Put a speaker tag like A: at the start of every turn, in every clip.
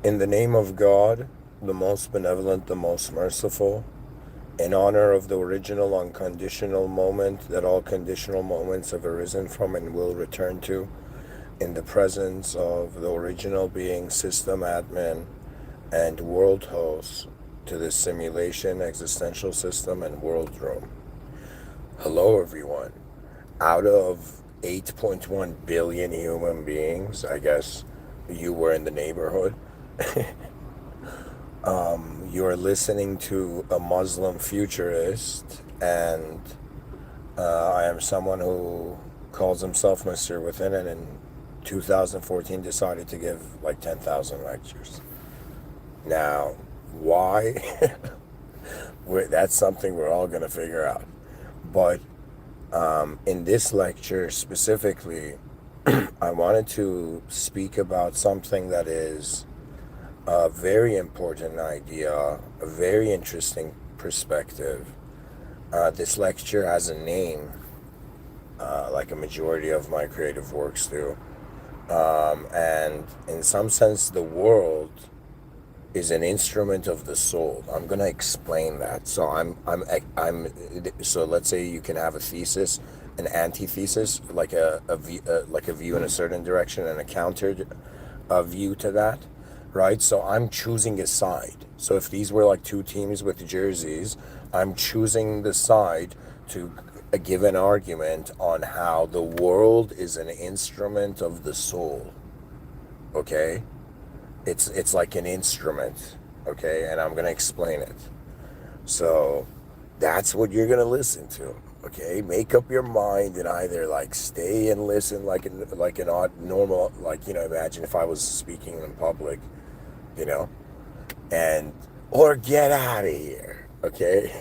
A: In the name of God, the most benevolent, the most merciful, in honor of the original unconditional moment that all conditional moments have arisen from and will return to, in the presence of the original being, system admin, and world host to this simulation, existential system, and world room. Hello, everyone. Out of 8.1 billion human beings, I guess you were in the neighborhood. You're listening to a Muslim futurist, and I am someone who calls himself Mr. Within, and in 2014 decided to give like 10,000 lectures. Now, why? That's something we're all going to figure out. But in this lecture specifically, I wanted to speak about something that is a very important idea, a very interesting perspective. This lecture has a name, like a majority of my creative works do. And in some sense, the world is an instrument of the soul. I'm gonna explain that. So let's say you can have a thesis, an antithesis, like like a view in a certain direction, and a counter view to that, right? So I'm choosing a side. So if these were like two teams with jerseys, I'm choosing the side to give an argument on how the world is an instrument of the soul. Okay, it's like an instrument. Okay, and I'm gonna explain it. So that's what you're gonna listen to. Okay, make up your mind and either like stay and listen like an odd normal, like, imagine if I was speaking in public, you know, and or get out of here. Okay.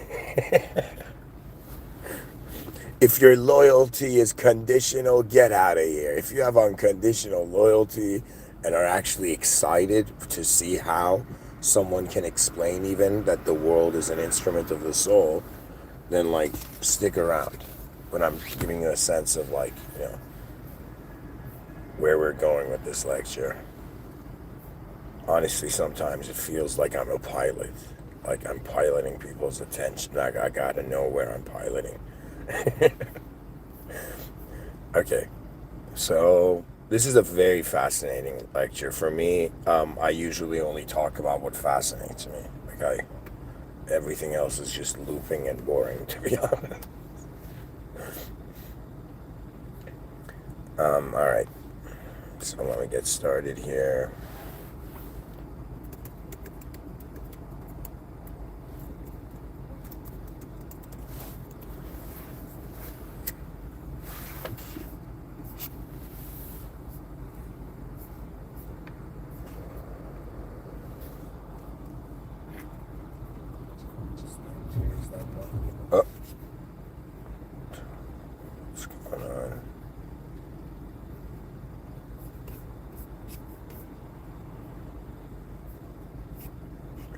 A: If your loyalty is conditional, get out of here. If you have unconditional loyalty and are actually excited to see how someone can explain even that the world is an instrument of the soul, then like stick around. But I'm giving you a sense of like, where we're going with this lecture. Honestly, sometimes it feels like I'm a pilot. Like I'm piloting people's attention. I gotta know where I'm piloting. Okay, so this is a very fascinating lecture for me. I usually only talk about what fascinates me. Everything else is just looping and boring, to be honest. All right, so let me get started here. Oh, what's going on?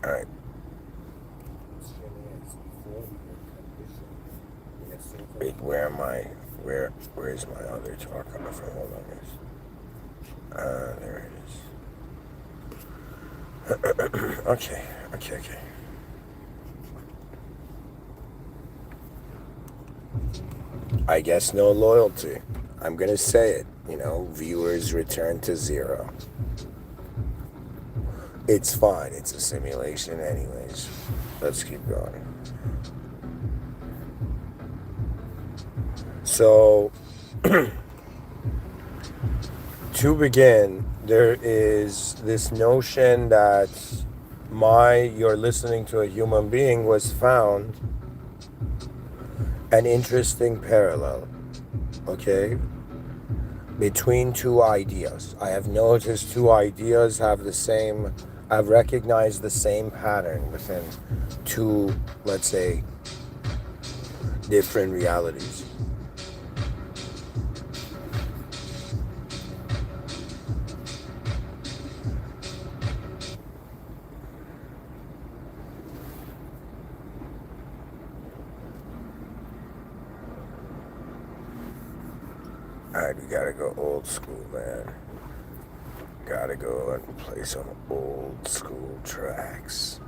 A: All right. Wait, where am I? Where is my other talk coming from? Hold on, there it is. Okay. I guess no loyalty. I'm gonna say it. Viewers return to zero. It's fine. It's a simulation, anyways. Let's keep going. So, to begin, there is this notion that you're listening to a human being was found an interesting parallel, okay, between two ideas. I have noticed two ideas I've recognized the same pattern within two, let's say, different realities. Alright, we gotta go old school, man. gotta go and play some old school tracks.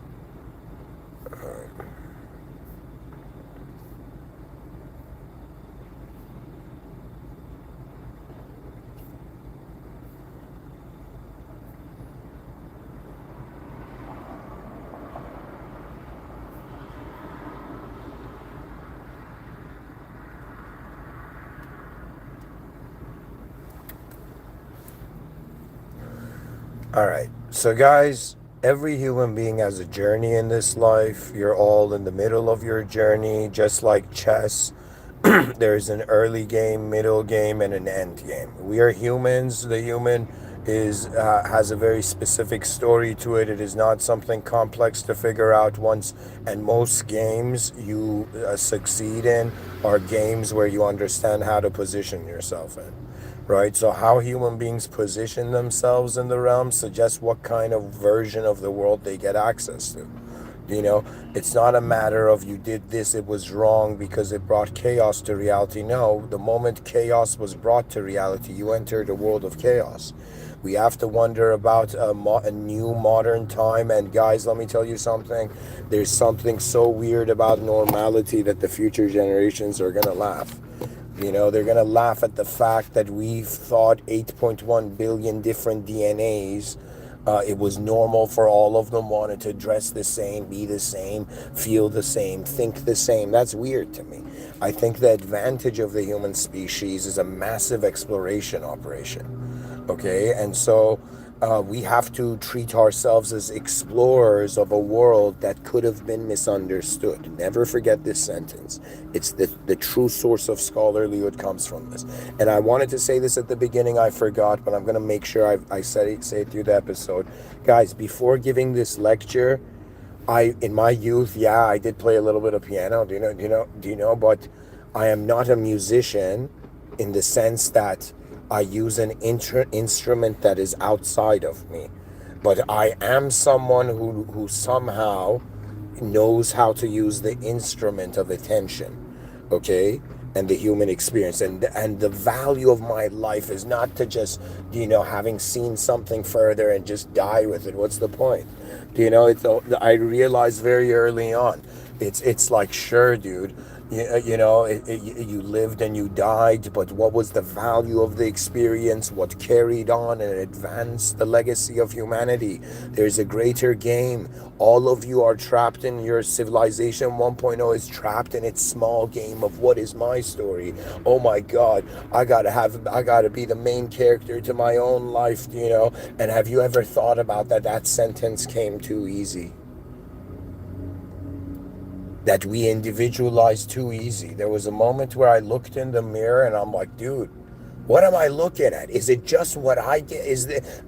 A: All right. So, guys, every human being has a journey in this life. You're all in the middle of your journey, just like chess. There's an early game, middle game, and an end game. We are humans. The human is has a very specific story to it. It is not something complex to figure out once. And most games you succeed in are games where you understand how to position yourself in. Right? So, how human beings position themselves in the realm suggests what kind of version of the world they get access to. You know, it's not a matter of you did this, it was wrong because it brought chaos to reality. No, the moment chaos was brought to reality, you entered a world of chaos. We have to wonder about a new modern time. And guys, let me tell you something. There's something so weird about normality that the future generations are going to laugh. You know, they're going to laugh at the fact that we've thought 8.1 billion different DNAs. It was normal for all of them, wanted to dress the same, be the same, feel the same, think the same. That's weird to me. I think the advantage of the human species is a massive exploration operation. Okay, and so we have to treat ourselves as explorers of a world that could have been misunderstood. Never forget this sentence. It's the true source of scholarlyhood comes from this. And I wanted to say this at the beginning, I forgot, but I'm going to make sure I say it through the episode. Guys, before giving this lecture, in my youth, yeah, I did play a little bit of piano. Do you know? But I am not a musician in the sense that I use an instrument that is outside of me. But I am someone who somehow knows how to use the instrument of attention, okay? And the human experience. And the value of my life is not to just, having seen something further and just die with it. What's the point? I realized very early on, it's like, sure, dude, you lived and you died, but what was the value of the experience? What carried on and advanced the legacy of humanity? There's a greater game. All of you are trapped in your civilization 1.0 is trapped in its small game of what is my story. Oh my God, I gotta be the main character to my own life, And have you ever thought about that sentence came too easy? That we individualize too easy. There was a moment where I looked in the mirror and I'm like, dude, what am I looking at? Is it just what I get?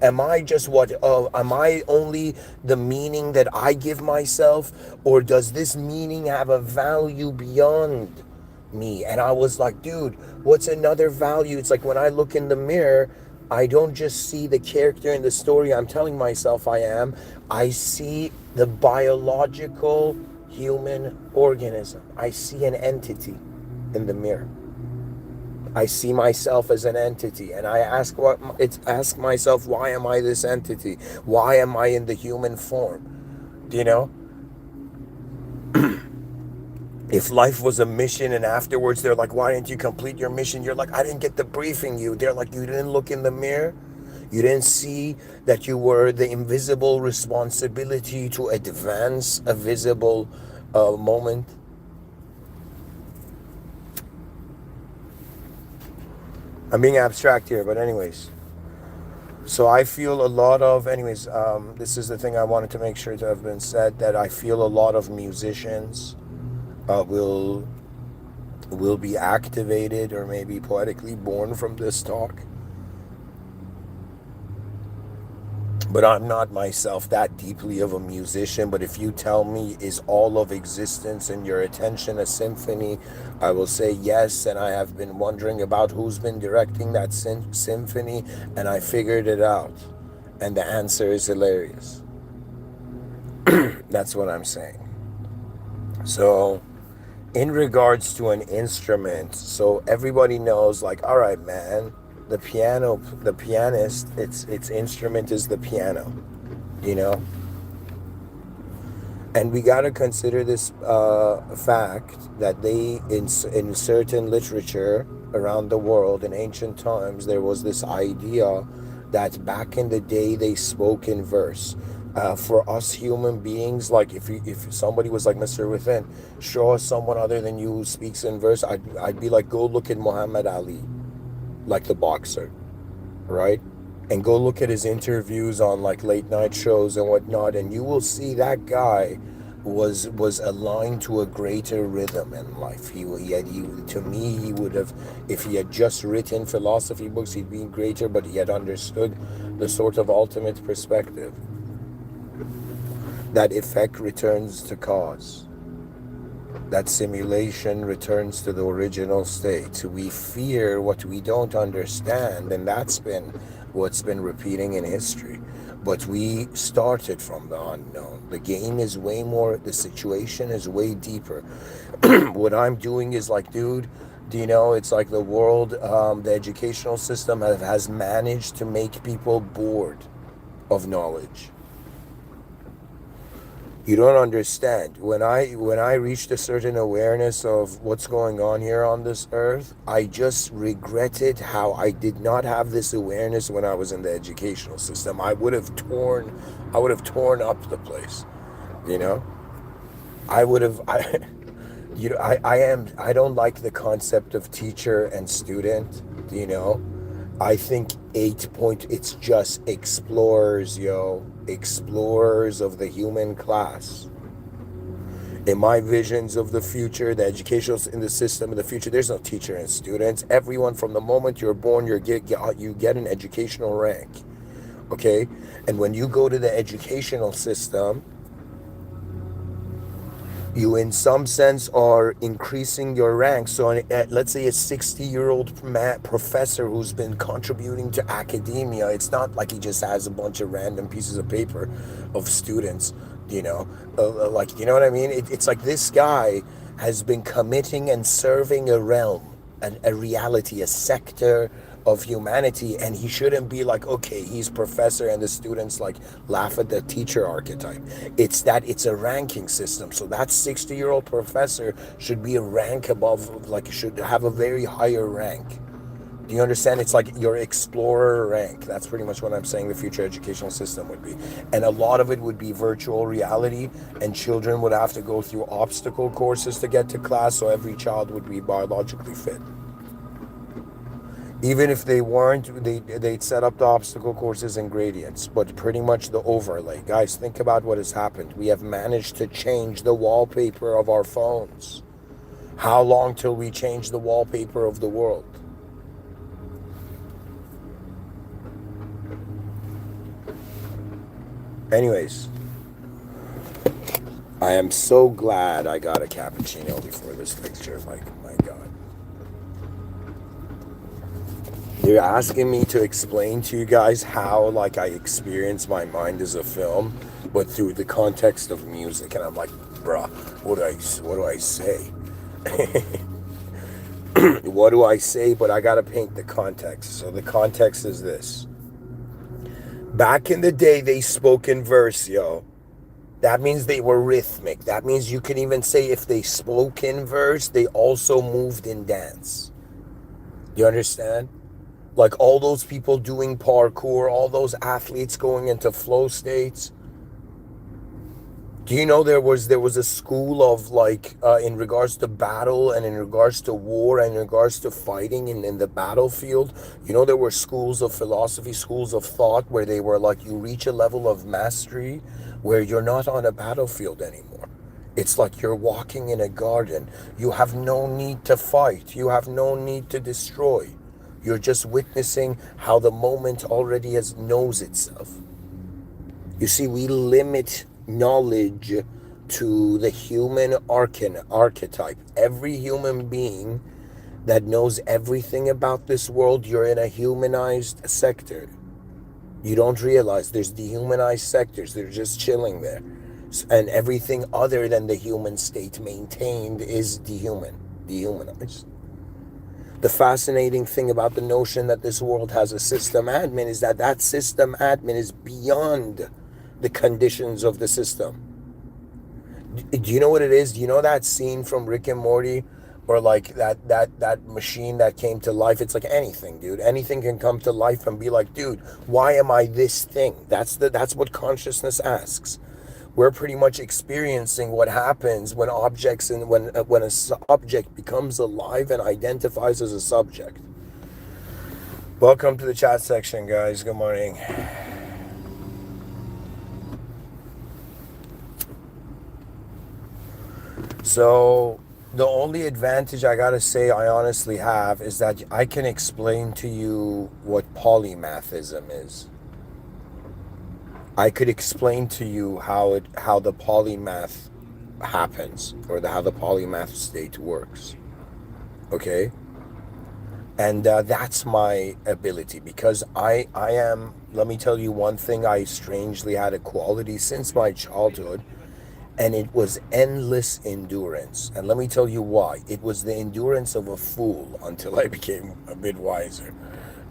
A: Am I just am I only the meaning that I give myself? Or does this meaning have a value beyond me? And I was like, dude, what's another value? It's like when I look in the mirror, I don't just see the character in the story I'm telling myself I am. I see the biological human organism. I see an entity in the mirror. I see myself as an entity, and I ask myself, why am I this entity? Why am I in the human form? If life was a mission and afterwards they're like, why didn't you complete your mission? You're like, I didn't get the briefing. They're like, you didn't look in the mirror? You didn't see that you were the invisible responsibility to advance a visible moment? I'm being abstract here, but anyways. So I feel a lot of, this is the thing I wanted to make sure to have been said, that I feel a lot of musicians will be activated or maybe poetically born from this talk. But I'm not myself that deeply of a musician. But if you tell me, is all of existence and your attention a symphony, I will say yes. And I have been wondering about who's been directing that symphony, and I figured it out. And the answer is hilarious. That's what I'm saying. So, in regards to an instrument, so everybody knows, like, all right, man, the pianist, its instrument is the piano, you know. And we got to consider this fact that in certain literature around the world in ancient times, there was this idea that back in the day they spoke in verse. For us human beings, like if somebody was like Mr. Within, show us someone other than you who speaks in verse, I'd be like, go look at Muhammad Ali, like the boxer, right? And go look at his interviews on like late night shows and whatnot, and you will see that guy was aligned to a greater rhythm in life. To me, he would have, if he had just written philosophy books, he'd be greater, but he had understood the sort of ultimate perspective that effect returns to cause, that simulation returns to the original state. We fear what we don't understand, and that's been what's been repeating in history. But we started from the unknown. The game is way more, the situation is way deeper. What I'm doing is like, dude, do you know, it's like the world, the educational system has managed to make people bored of knowledge. You don't understand. When I reached a certain awareness of what's going on here on this earth, I just regretted how I did not have this awareness when I was in the educational system. I would have torn up the place. You know? I don't like the concept of teacher and student, you know? I think it's just explorers, yo. Explorers of the human class. In my visions of the future, the educational in the system of the future, there's no teacher and students. Everyone from the moment you're born, you get an educational rank. Okay? And when you go to the educational system, you in some sense are increasing your rank. So let's say a 60-year-old professor who's been contributing to academia, it's not like he just has a bunch of random pieces of paper of students, you know, like, you know what I mean? It's like this guy has been committing and serving a realm, a reality, a sector of humanity, and he shouldn't be like, okay, he's professor and the students like laugh at the teacher archetype. It's a ranking system. So that 60-year-old professor should be a rank above, like should have a very higher rank. Do you understand? It's like your explorer rank. That's pretty much what I'm saying the future educational system would be. And a lot of it would be virtual reality, and children would have to go through obstacle courses to get to class, so every child would be biologically fit. Even if they weren't, they'd set up the obstacle courses and gradients, but pretty much the overlay. Guys, think about what has happened. We have managed to change the wallpaper of our phones. How long till we change the wallpaper of the world? Anyways, I am so glad I got a cappuccino before this lecture. Like, my God. You're asking me to explain to you guys how, like, I experience my mind as a film, but through the context of music. And I'm like, bruh, what do I say? What do I say? But I gotta paint the context. So the context is this. Back in the day, they spoke in verse, yo. That means they were rhythmic. That means you can even say if they spoke in verse, they also moved in dance. You understand? Like all those people doing parkour, all those athletes going into flow states. Do you know there was a school of like in regards to battle and in regards to war and in regards to fighting in the battlefield? You know, there were schools of philosophy, schools of thought where they were like, you reach a level of mastery where you're not on a battlefield anymore. It's like you're walking in a garden. You have no need to fight. You have no need to destroy. You're just witnessing how the moment already knows itself. You see, we limit knowledge to the human archetype. Every human being that knows everything about this world, you're in a humanized sector. You don't realize there's dehumanized sectors. They're just chilling there. And everything other than the human state maintained is dehumanized. The fascinating thing about the notion that this world has a system admin is that that system admin is beyond the conditions of the system. Do you know what it is? Do you know that scene from Rick and Morty, or like that machine that came to life? It's like anything, dude. Anything can come to life and be like, dude, why am I this thing? That's what consciousness asks. We're pretty much experiencing what happens when objects and when a subject becomes alive and identifies as a subject. Welcome to the chat section, guys. Good morning. So the only advantage I gotta say I honestly have is that I can explain to you what polymathism is. I could explain to you how the polymath happens, or how the polymath state works. Okay? And that's my ability, because I am, let me tell you one thing, I strangely had a quality since my childhood, and it was endless endurance. And let me tell you why. It was the endurance of a fool until I became a bit wiser.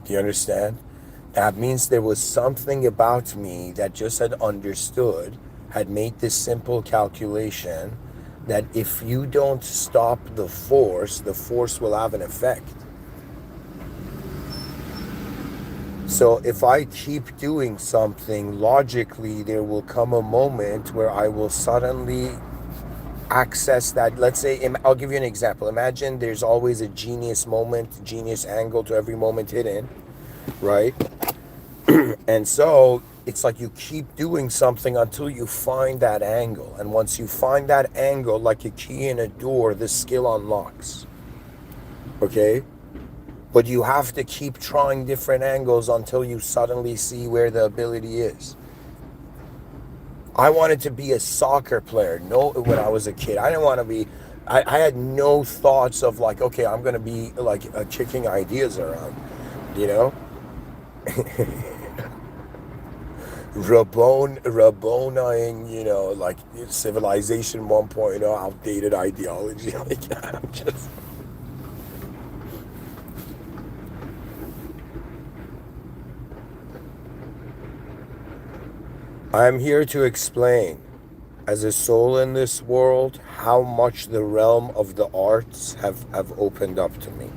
A: Do you understand? That means there was something about me that just had understood, had made this simple calculation, that if you don't stop the force will have an effect. So if I keep doing something, logically there will come a moment where I will suddenly access that. Let's say, I'll give you an example. Imagine there's always a genius moment, genius angle to every moment hidden, right? And so it's like you keep doing something until you find that angle. And once you find that angle, like a key in a door, the skill unlocks. Okay? But you have to keep trying different angles until you suddenly see where the ability is. I wanted to be a soccer player. No, when I was a kid, I didn't want to be. I had no thoughts of like, okay, I'm gonna be like kicking ideas around, you know. Rabonaing, you know, like Civilization 1.0, outdated ideology. Like, I'm just. I'm here to explain, as a soul in this world, how much the realm of the arts have opened up to me.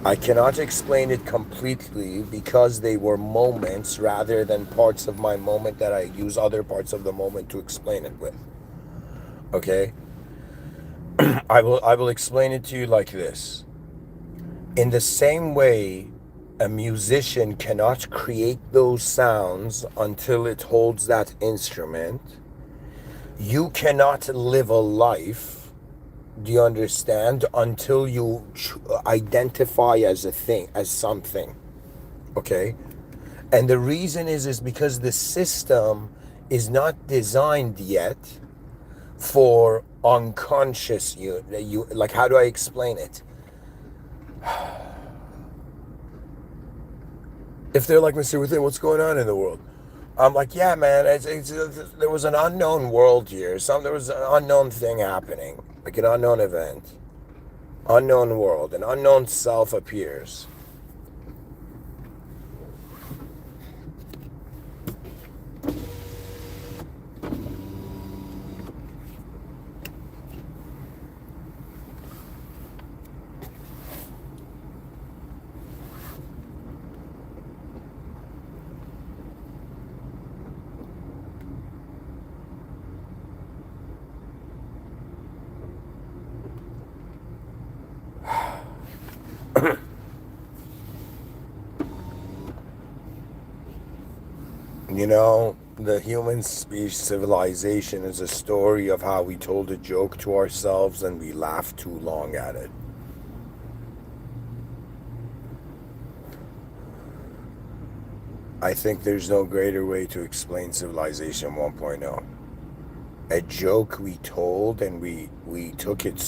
A: I cannot explain it completely because they were moments rather than parts of my moment that I use other parts of the moment to explain it with. Okay? I will explain it to you like this. In the same way, a musician cannot create those sounds until it holds that instrument. You cannot live a life, do you understand, until you identify as a thing, as something. Okay? And the reason is because the system is not designed yet for unconscious you like, how do I explain it? If they're like, Mr. Within, what's going on in the world? I'm like, yeah, man, there was an unknown world here. There was an unknown thing happening, like an unknown event, unknown world, an unknown self appears. You know, the human species civilization is a story of how we told a joke to ourselves and we laughed too long at it. I think there's no greater way to explain Civilization 1.0. A joke we told, and we took it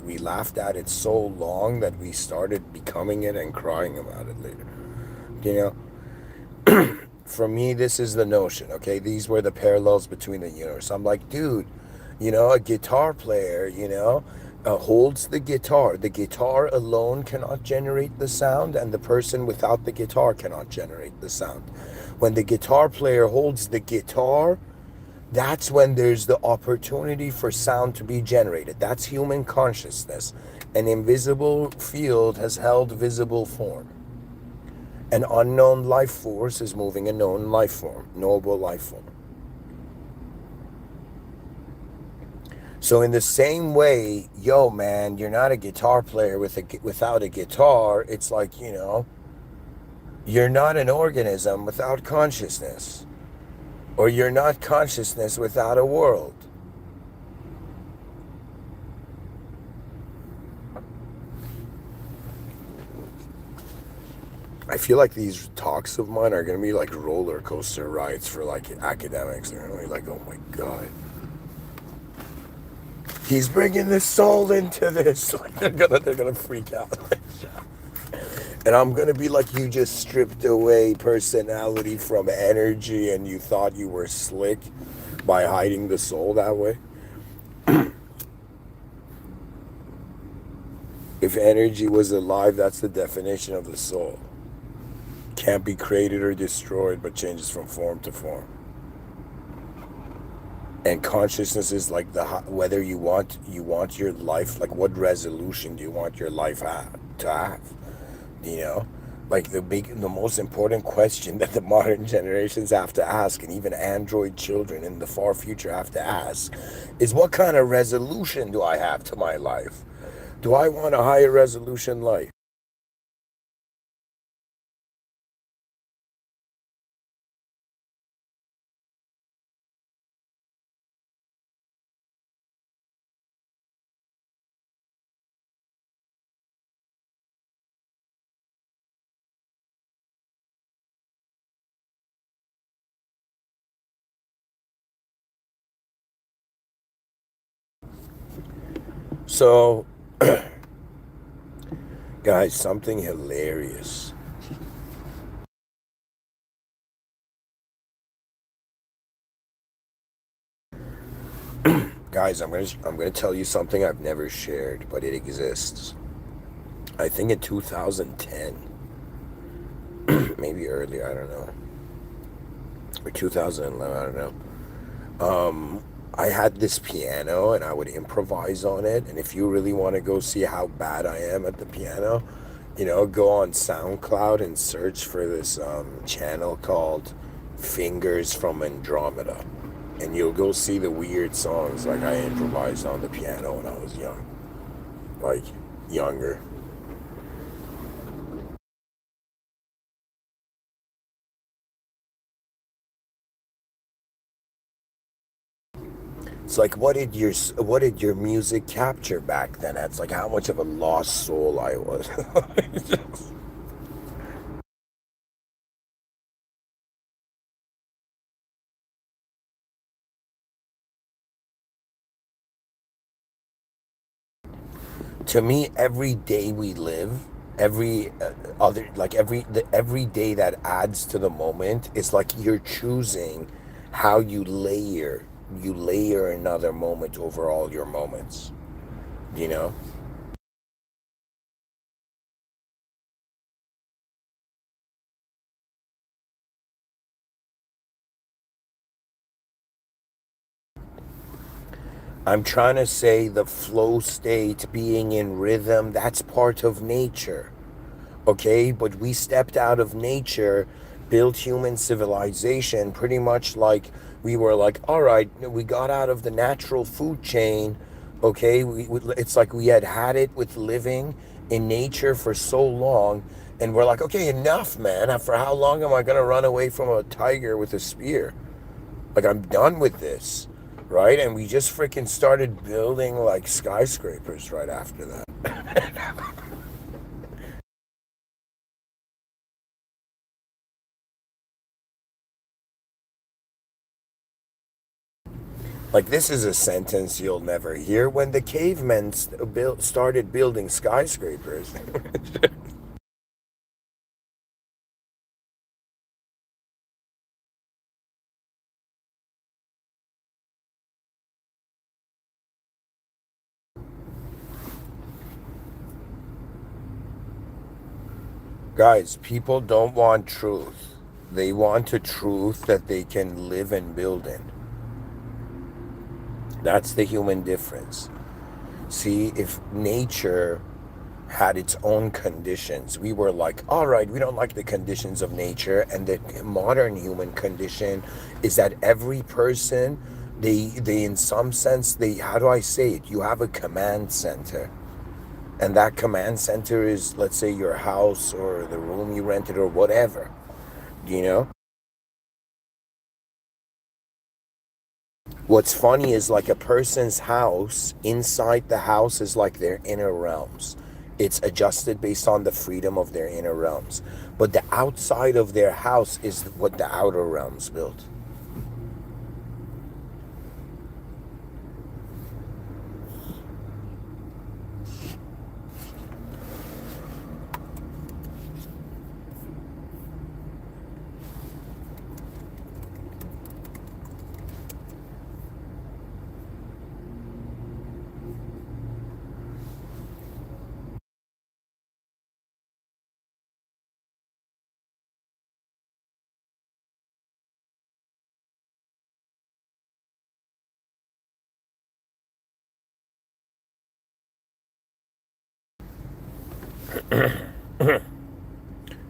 A: we laughed at it so long that we started becoming it and crying about it later. You know? For me, this is the notion, okay? These were the parallels between the universe. I'm like, dude, you know, a guitar player, you know, holds the guitar. The guitar alone cannot generate the sound, and the person without the guitar cannot generate the sound. When the guitar player holds the guitar, that's when there's the opportunity for sound to be generated. That's human consciousness. An invisible field has held visible form. An unknown life force is moving a known life form, knowable life form. So in the same way, yo man, you're not a guitar player without a guitar. It's like, you're not an organism without consciousness, or you're not consciousness without a world. I feel like these talks of mine are going to be like roller coaster rides for like academics. They're going to be like, oh my God, he's bringing the soul into this. Like they're gonna freak out. And I'm gonna be like, you just stripped away personality from energy and you thought you were slick by hiding the soul that way. If energy was alive, that's the definition of the soul. Can't be created or destroyed, but changes from form to form. And consciousness is like whether you want your life, like what resolution do you want your life to have? You know, like the most important question that the modern generations have to ask, and even android children in the far future have to ask, is what kind of resolution do I have to my life? Do I want a higher resolution life? So, guys, something hilarious. Guys, I'm gonna tell you something I've never shared, but it exists. I think in 2010, maybe earlier, I don't know, or 2011, I don't know. I had this piano and I would improvise on it. And if you really want to go see how bad I am at the piano, go on SoundCloud and search for this channel called Fingers from Andromeda. And you'll go see the weird songs like I improvised on the piano when I was young, like younger. It's like, what did your music capture back then? It's like how much of a lost soul I was. To me, every day we live, every other, like every day that adds to the moment is like you're choosing how you layer another moment over all your moments, you know? I'm trying to say the flow state, being in rhythm, that's part of nature. Okay, but we stepped out of nature, built human civilization pretty much like we were like, all right, we got out of the natural food chain. Okay, it's like we had it with living in nature for so long, and we're like, okay, enough, man. For how long am I gonna run away from a tiger with a spear? Like, I'm done with this, right? And we just freaking started building like skyscrapers right after that. Like, this is a sentence you'll never hear. When the cavemen started building skyscrapers. Guys, people don't want truth. They want a truth that they can live and build in. That's the human difference. See, if nature had its own conditions, we were like, all right, we don't like the conditions of nature. And the modern human condition is that every person, they in some sense, how do I say it? You have a command center. And that command center is, let's say, your house or the room you rented or whatever, you know? What's funny is like a person's house, inside the house is like their inner realms. It's adjusted based on the freedom of their inner realms. But the outside of their house is what the outer realms built.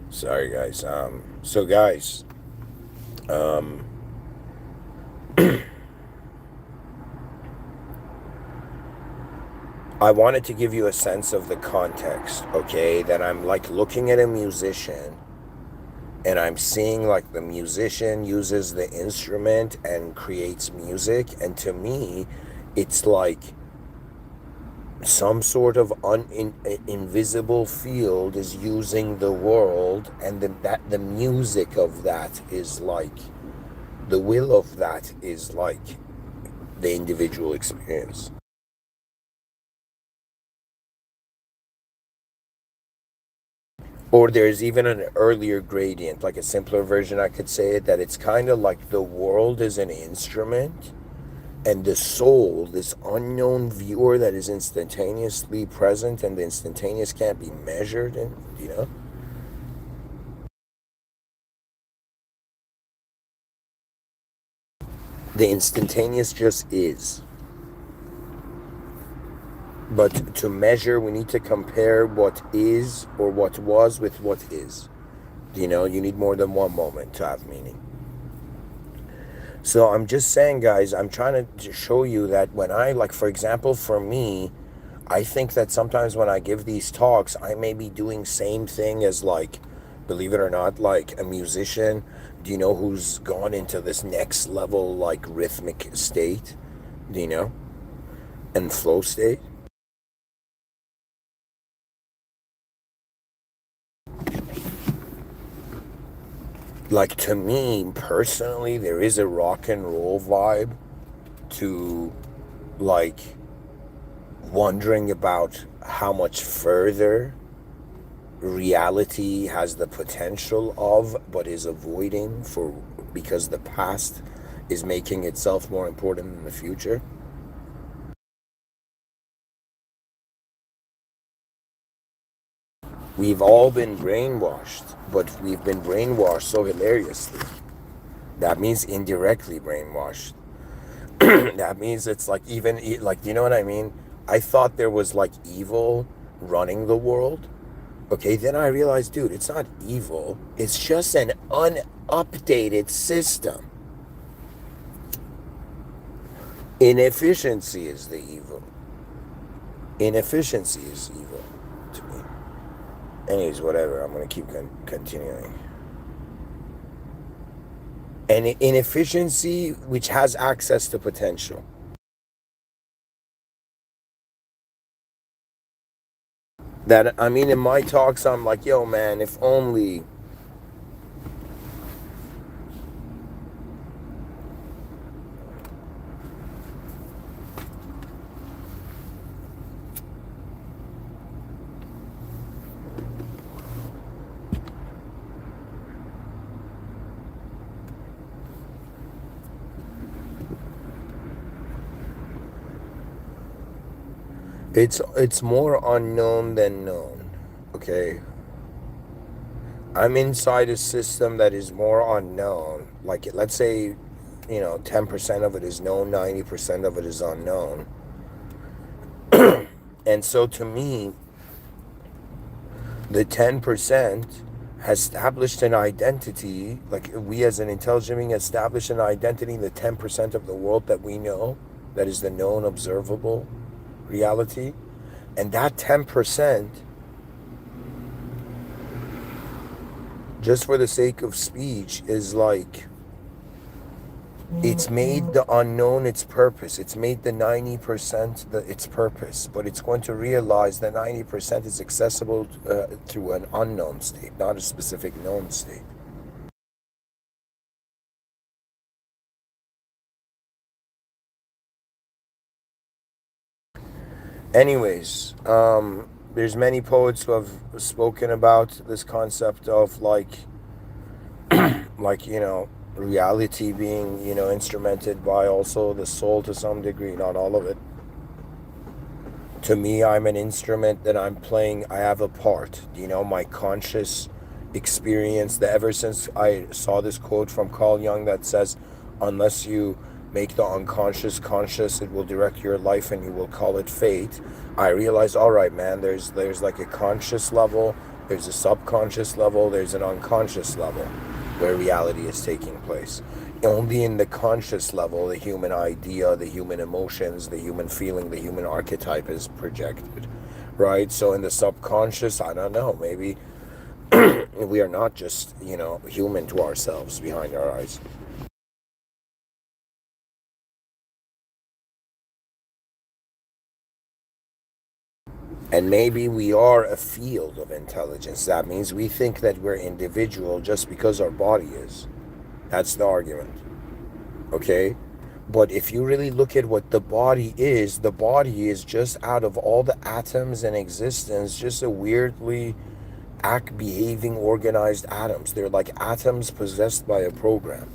A: Sorry, guys. So guys, um, I wanted to give you a sense of the context, okay? That I'm like looking at a musician and I'm seeing like the musician uses the instrument and creates music. And to me, it's like some sort of invisible field is using the world, and the music of that is like the will of that is like the individual experience. Or there's even an earlier gradient, like a simpler version, I could say it, that it's kind of like the world is an instrument, and the soul, this unknown viewer that is instantaneously present, and the instantaneous can't be measured, and the instantaneous just is. But to measure, we need to compare what is or what was with what is. You need more than one moment to have meaning. So I'm just saying, guys, I'm trying to show you that when like, for example, for me, I think that sometimes when I give these talks, I may be doing same thing as, like, believe it or not, like a musician, who's gone into this next level, like, rhythmic state, do you know, and flow state. Like, to me personally, there is a rock and roll vibe to, like, wondering about how much further reality has the potential of, but is avoiding for, because the past is making itself more important than the future. We've all been brainwashed, but we've been brainwashed so hilariously. That means indirectly brainwashed. That means it's like, even like, you know what I mean? I thought there was like evil running the world. Okay, then I realized, dude, it's not evil. It's just an unupdated system. Inefficiency is the evil. Inefficiency is evil to me. Anyways, whatever. I'm gonna keep continuing. And inefficiency, which has access to potential. That, I mean, in my talks, I'm like, yo, man, if only. It's more unknown than known. Okay. I'm inside a system that is more unknown. Like, let's say, 10% of it is known, 90% of it is unknown. And so to me, the 10% has established an identity, like we as an intelligent being establish an identity, the 10% of the world that we know, that is the known observable reality. And that 10%, just for the sake of speech, is like, it's made the unknown its purpose. It's made the 90% its purpose. But it's going to realize that 90% is accessible through an unknown state, not a specific known state. Anyways, there's many poets who have spoken about this concept of like reality being instrumented by also the soul to some degree, not all of it. To me, I'm an instrument that I'm playing. I have a part, my conscious experience. That ever since I saw this quote from Carl Jung that says, unless you make the unconscious conscious, it will direct your life and you will call it fate. I realized, all right, man, there's like a conscious level, there's a subconscious level, there's an unconscious level where reality is taking place. Only in the conscious level, the human idea, the human emotions, the human feeling, the human archetype is projected, right? So in the subconscious, I don't know, maybe we are not just, human to ourselves behind our eyes. And maybe we are a field of intelligence. That means we think that we're individual just because our body is. That's the argument. Okay? But if you really look at what the body is just out of all the atoms in existence, just a weirdly act behaving organized atoms. They're like atoms possessed by a program.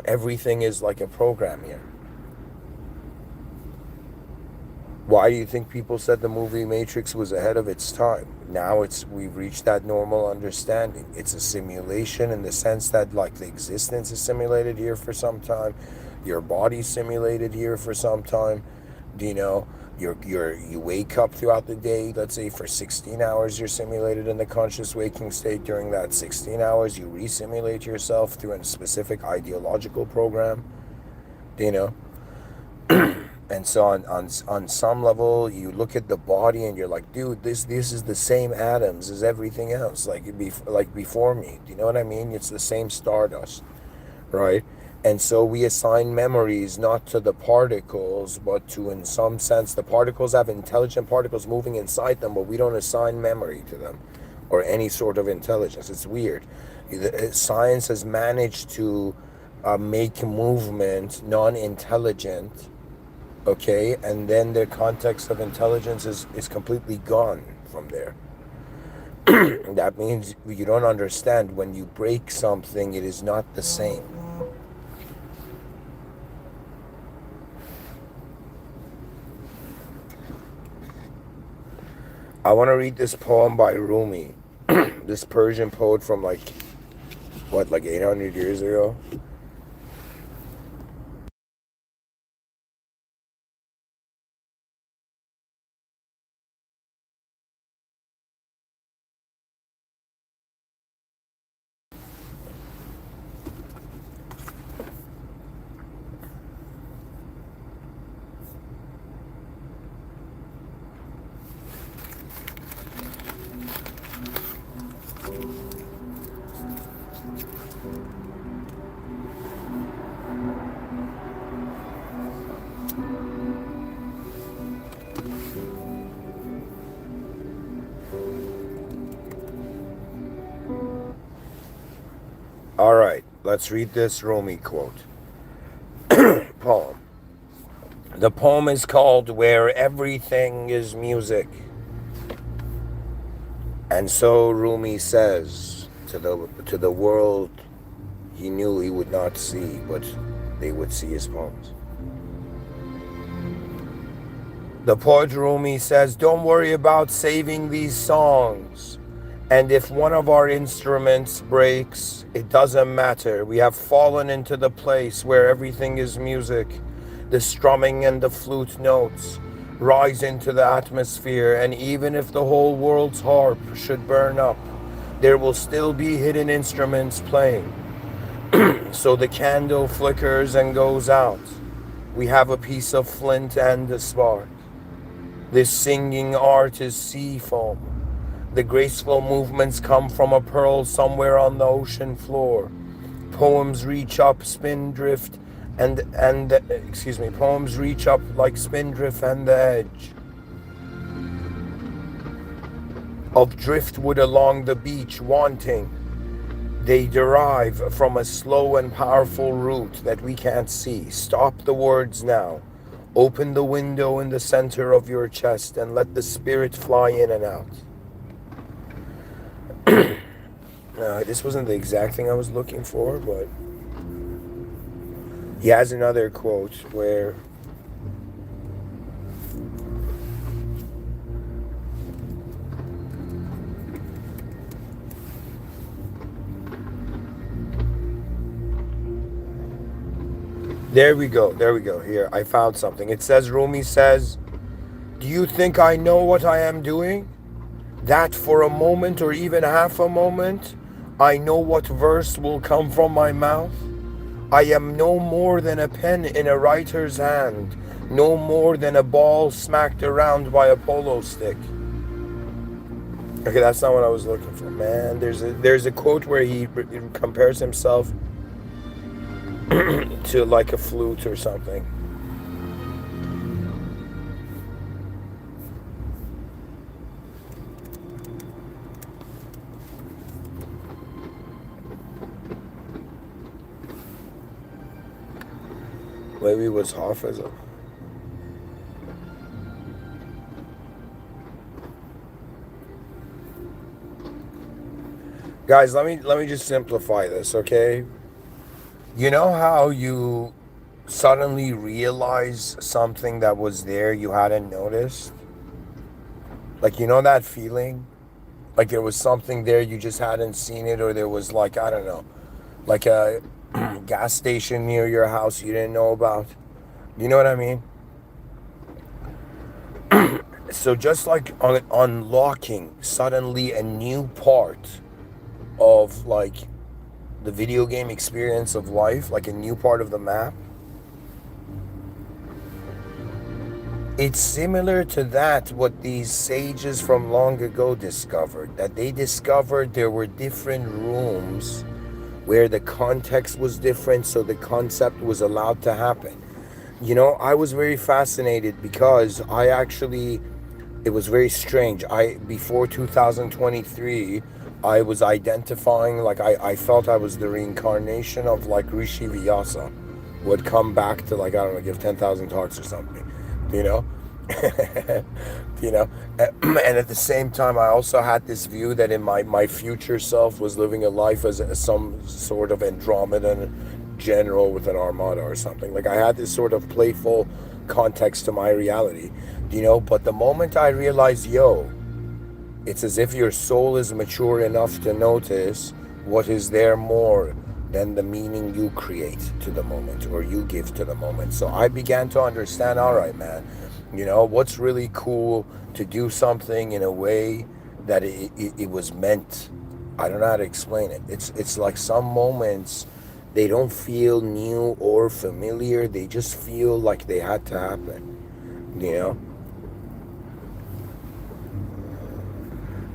A: Everything is like a program here. Why do you think people said the movie Matrix was ahead of its time? Now we've reached that normal understanding. It's a simulation in the sense that like the existence is simulated here for some time, your body's simulated here for some time. You know, you wake up throughout the day. Let's say for 16 hours you're simulated in the conscious waking state. During that 16 hours, you re-simulate yourself through a specific ideological program. You know. And so on some level, you look at the body and you're like, dude, this is the same atoms as everything else, like before me. Do you know what I mean? It's the same stardust, right? And so we assign memories not to the particles, but to, in some sense, the particles have intelligent particles moving inside them, but we don't assign memory to them or any sort of intelligence. It's weird. Science has managed to make movement non-intelligent, okay, and then the context of intelligence is completely gone from there. That means you don't understand, when you break something, it is not the same. I want to read this poem by Rumi, this Persian poet from like 800 years ago. All right, let's read this Rumi quote. Poem. The poem is called Where Everything is Music. And so Rumi says to the world he knew he would not see, but they would see his poems. The poet Rumi says, don't worry about saving these songs And if one of our instruments breaks, it doesn't matter. We have fallen into the place where everything is music. The strumming and the flute notes rise into the atmosphere, and even if the whole world's harp should burn up, there will still be hidden instruments playing. So the candle flickers and goes out. We have a piece of flint and a spark. This singing art is sea foam. The graceful movements come from a pearl somewhere on the ocean floor. Poems reach up spindrift poems reach up like spindrift and the edge of driftwood along the beach wanting. They derive from a slow and powerful root that we can't see. Stop the words now. Open the window in the center of your chest and let the spirit fly in and out. This wasn't the exact thing I was looking for, but he has another quote where there we go. Here, I found something. It says, Rumi says, do you think I know what I am doing? That for a moment or even half a moment, I know what verse will come from my mouth. I am no more than a pen in a writer's hand, no more than a ball smacked around by a polo stick. Okay, that's not what I was looking for, man. There's a quote where he compares himself to like a flute or something. Maybe it was Hafizah. Guys, let me just simplify this, okay? You know how you suddenly realize something that was there you hadn't noticed? Like, you know that feeling? Like there was something there, you just hadn't seen it, or there was like, I don't know, like a gas station near your house you didn't know about. You know what I mean? So just like unlocking suddenly a new part of like the video game experience of life, like a new part of the map, it's similar to that what these sages from long ago discovered. That they discovered there were different rooms where the context was different, so the concept was allowed to happen. You know, I was very fascinated because it was very strange. Before 2023, I was identifying, like I felt I was the reincarnation of like Rishi Vyasa, who had come back to like, I don't know, give 10,000 talks or something, you know? And at the same time I also had this view that in my future self was living a life as some sort of Andromedan general with an armada or something. Like I had this sort of playful context to my reality, but the moment I realized, it's as if your soul is mature enough to notice what is there more than the meaning you create to the moment or you give to the moment. So I began to understand, all right, man, what's really cool to do something in a way that it was meant. I don't know how to explain it. It's like some moments, they don't feel new or familiar. They just feel like they had to happen,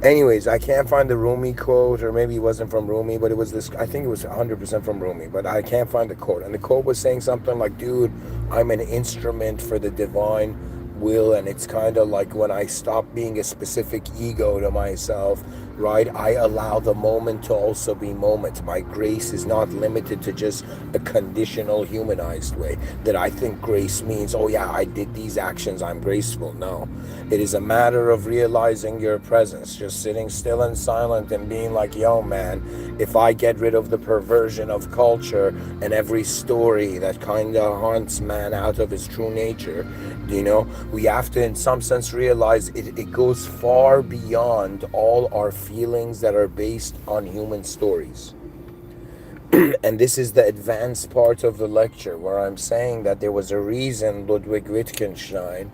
A: Anyways, I can't find the Rumi quote, or maybe it wasn't from Rumi, but it was this, I think it was 100% from Rumi, but I can't find the quote. And the quote was saying something like, dude, I'm an instrument for the divine will, and it's kind of like when I stop being a specific ego to myself, right? I allow the moment to also be moment. My grace is not limited to just a conditional humanized way that I think grace means, oh yeah, I did these actions, I'm graceful. No, it is a matter of realizing your presence, just sitting still and silent and being like, yo man, if I get rid of the perversion of culture and every story that kind of haunts man out of his true nature, we have to in some sense realize it goes far beyond all our feelings that are based on human stories. And this is the advanced part of the lecture where I'm saying that there was a reason Ludwig Wittgenstein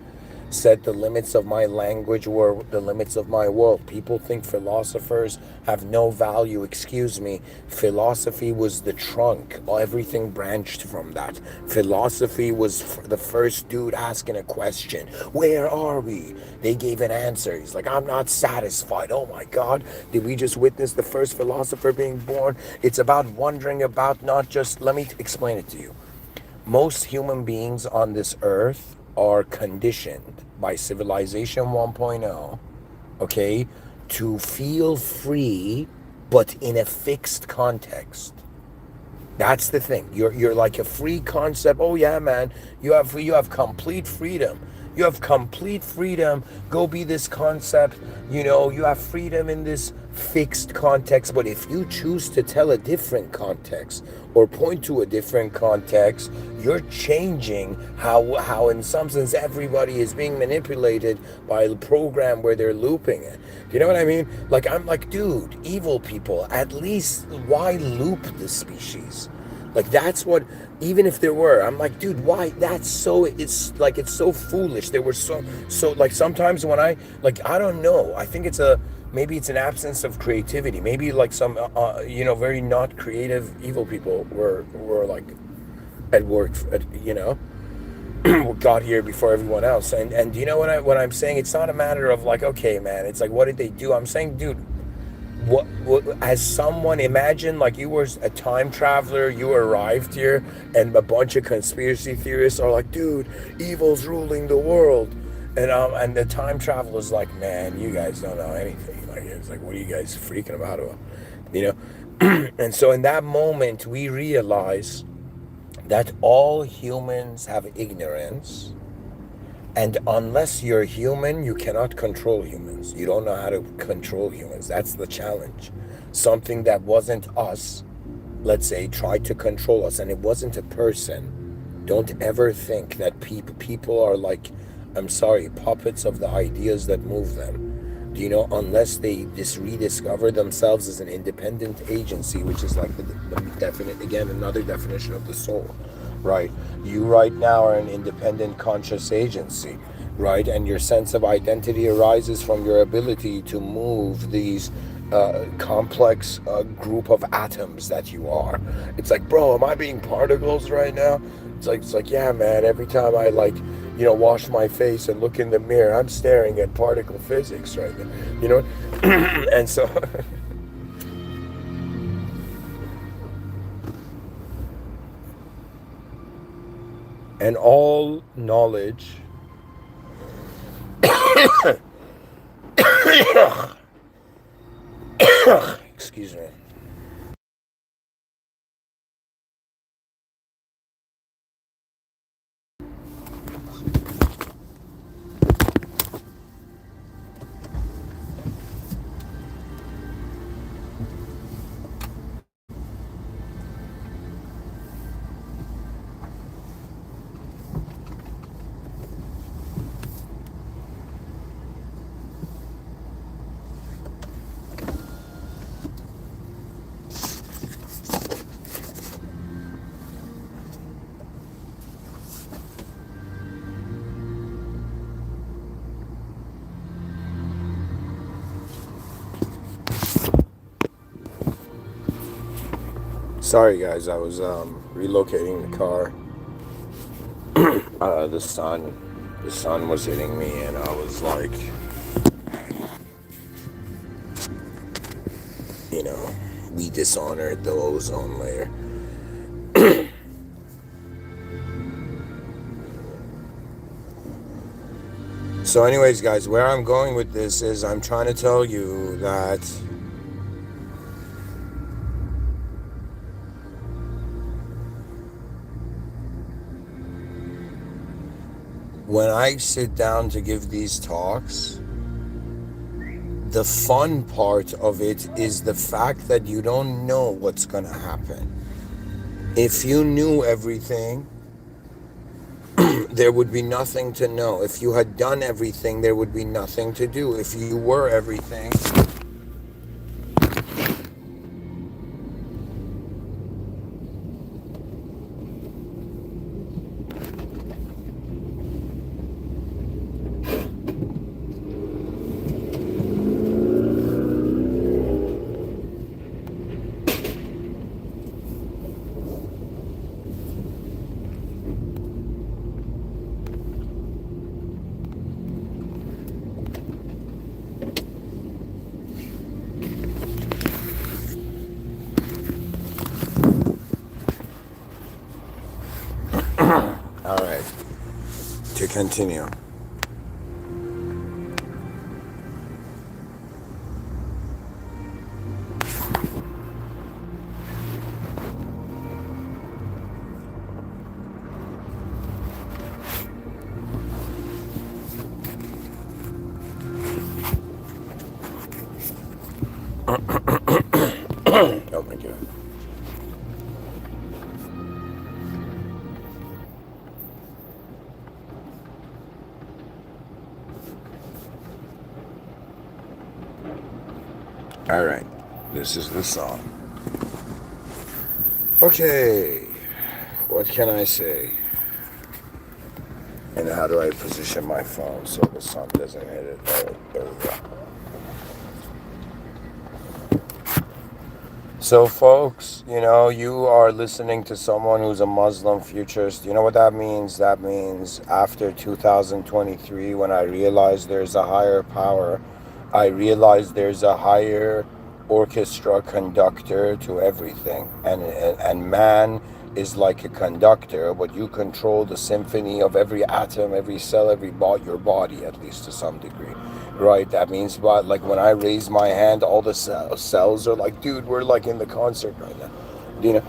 A: said the limits of my language were the limits of my world. People think philosophers have no value. Excuse me. Philosophy was the trunk. Everything branched from that. Philosophy was the first dude asking a question. Where are we? They gave an answer. He's like, I'm not satisfied. Oh my God. Did we just witness the first philosopher being born? It's about wondering about not just, let me explain it to you. Most human beings on this earth are conditioned by civilization 1.0, okay, to feel free, but in a fixed context. That's the thing. You're like a free concept. Oh yeah, man. You have complete freedom. You have complete freedom. Go be this concept. You know, you have freedom in this fixed context. But if you choose to tell a different context or point to a different context, you're changing how in some sense everybody is being manipulated by the program where they're looping it. You know what I mean? Like, I'm like, dude, evil people, at least why loop the species? Like, that's what, even if there were, I'm like, dude, why? That's so, it's like, it's so foolish. There were so, like, sometimes when I don't know, I think maybe it's an absence of creativity. Maybe like some, very not creative evil people were like at work, got here before everyone else. And you know what I'm saying? It's not a matter of like, okay, man, it's like, what did they do? I'm saying, dude, what as someone, imagine like you were a time traveler, you arrived here, and a bunch of conspiracy theorists are like, dude, evil's ruling the world, and the time traveler's like, man, you guys don't know anything. Like, it's like, what are you guys freaking about? And so in that moment we realize that all humans have ignorance. And unless you're human, you cannot control humans. You don't know how to control humans. That's the challenge. Something that wasn't us, let's say, tried to control us, and it wasn't a person. Don't ever think that people are like, I'm sorry, puppets of the ideas that move them. Do you know, unless they just rediscover themselves as an independent agency, which is like the definite, again, another definition of the soul. Right, you right now are an independent conscious agency, right? And your sense of identity arises from your ability to move these complex group of atoms that you are. It's like, bro, am I being particles right now? It's like, yeah, man. Every time I wash my face and look in the mirror, I'm staring at particle physics right now. And so. And all knowledge excuse me. Sorry guys, I was relocating the car. The sun was hitting me, and I was like, we dishonored the ozone layer. So anyways guys, where I'm going with this is I'm trying to tell you that when I sit down to give these talks, the fun part of it is the fact that you don't know what's going to happen. If you knew everything, there would be nothing to know. If you had done everything, there would be nothing to do. If you were everything, Continue. Oh my God. All right. This is the song. Okay. What can I say? And how do I position my phone so the sun doesn't hit it? Oh, there we go. So, folks, you are listening to someone who's a Muslim futurist. You know what that means? That means after 2023, when I realized there's a higher power, I realized there's a higher orchestra conductor to everything. And man is like a conductor, but you control the symphony of every atom, every cell, your body, at least to some degree. Right, that means, but like when I raise my hand, all the cells are like, dude, we're like in the concert right now. You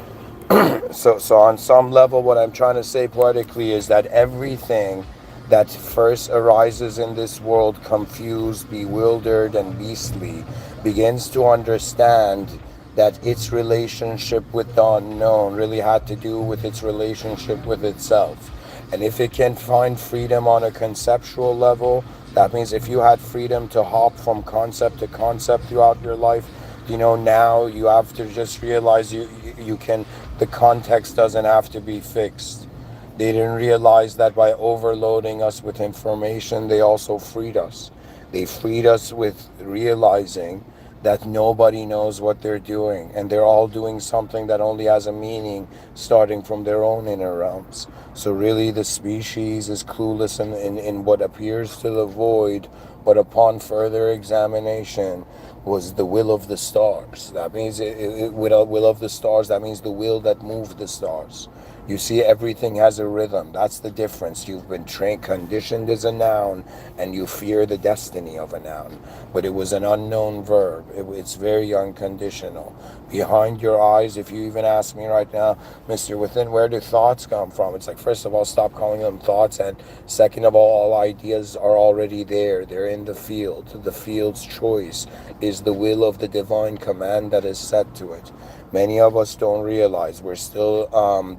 A: know, so on some level, what I'm trying to say poetically is that everything that first arises in this world, confused, bewildered, and beastly, begins to understand that its relationship with the unknown really had to do with its relationship with itself. And if it can find freedom on a conceptual level, that means if you had freedom to hop from concept to concept throughout your life, now you have to just realize you can, the context doesn't have to be fixed. They didn't realize that by overloading us with information, they also freed us. They freed us with realizing that nobody knows what they're doing, and they're all doing something that only has a meaning starting from their own inner realms. So really the species is clueless in what appears to the void, but upon further examination was the will of the stars. That means will of the stars, that means the will that moved the stars. You see, everything has a rhythm. That's the difference. You've been conditioned as a noun, and you fear the destiny of a noun. But it was an unknown verb. It's very unconditional. Behind your eyes, if you even ask me right now, Mr. Within, where do thoughts come from? It's like, first of all, stop calling them thoughts. And second of all ideas are already there. They're in the field. The field's choice is the will of the divine command that is set to it. Many of us don't realize we're still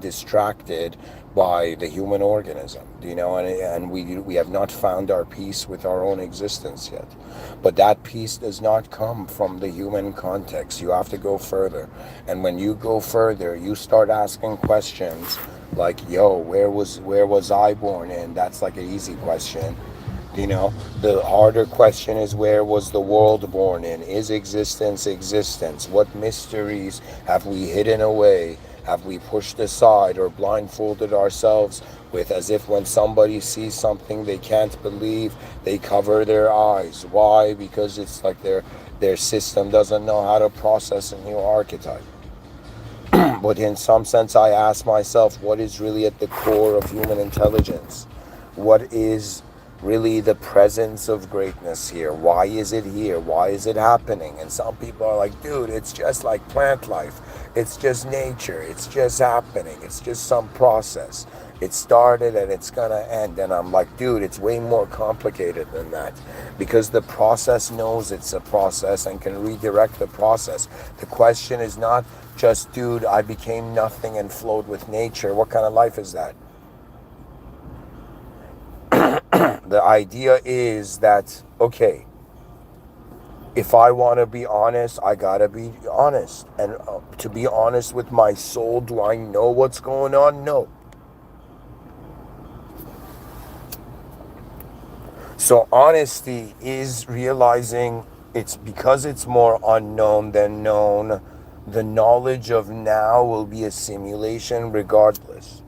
A: distracted by the human organism, and we have not found our peace with our own existence yet. But that peace does not come from the human context. You have to go further. And when you go further, you start asking questions like, yo, where was I born in? That's like an easy question. The harder question is, where was the world born in? Is existence existence? What mysteries have we hidden away? Have we pushed aside or blindfolded ourselves with, as if when somebody sees something they can't believe, they cover their eyes? Why? Because it's like their system doesn't know how to process a new archetype. But in some sense, I ask myself, what is really at the core of human intelligence? What is really the presence of greatness here? Why is it here? Why is it happening? And some people are like, dude, it's just like plant life. It's just nature. It's just happening. It's just some process. It started and it's gonna end. And I'm like, dude, it's way more complicated than that, because the process knows it's a process and can redirect the process. The question is not just, dude, I became nothing and flowed with nature. What kind of life is that? The idea is that, okay, if I want to be honest, I gotta be honest. And to be honest with my soul, do I know what's going on? No. So honesty is realizing it's because it's more unknown than known. The knowledge of now will be a simulation regardless.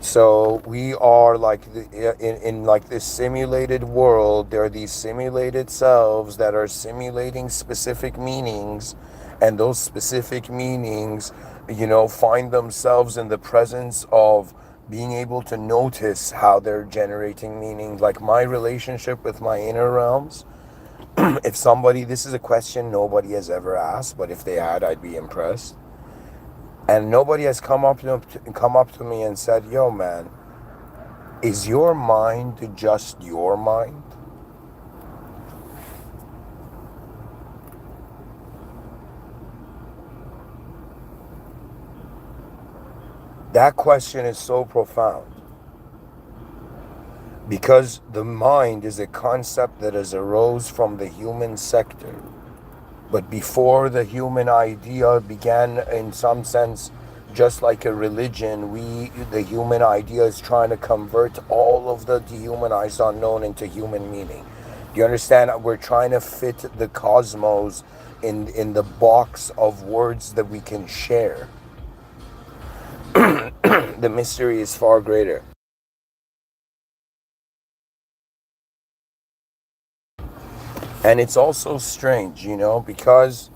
A: So we are like in like this simulated world. There are these simulated selves that are simulating specific meanings, and those specific meanings, find themselves in the presence of being able to notice how they're generating meaning. Like my relationship with my inner realms, if somebody, this is a question nobody has ever asked, but if they had, I'd be impressed. And nobody has come up to me and said, yo man, is your mind just your mind? That question is so profound, because the mind is a concept that has arose from the human sector. But before the human idea began, in some sense, just like a religion, the human idea is trying to convert all of the dehumanized unknown into human meaning. Do you understand? We're trying to fit the cosmos in the box of words that we can share. The mystery is far greater. And it's also strange, because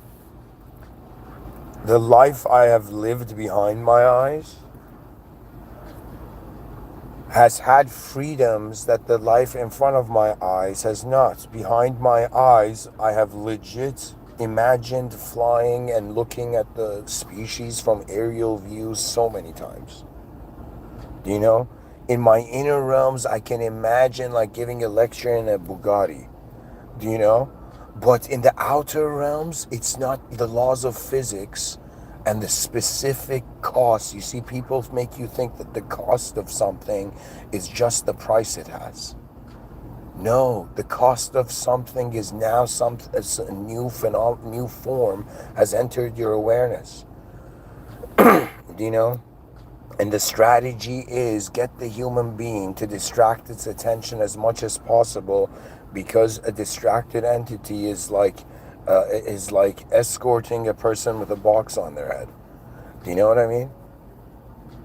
A: the life I have lived behind my eyes has had freedoms that the life in front of my eyes has not. Behind my eyes, I have legit imagined flying and looking at the species from aerial views so many times. In my inner realms, I can imagine like giving a lecture in a Bugatti. Do you know? But in the outer realms, it's not the laws of physics and the specific cost. You see, people make you think that the cost of something is just the price it has. No, the cost of something is now a new form has entered your awareness. Do you know? And the strategy is get the human being to distract its attention as much as possible, because a distracted entity is like escorting a person with a box on their head. Do you know what I mean?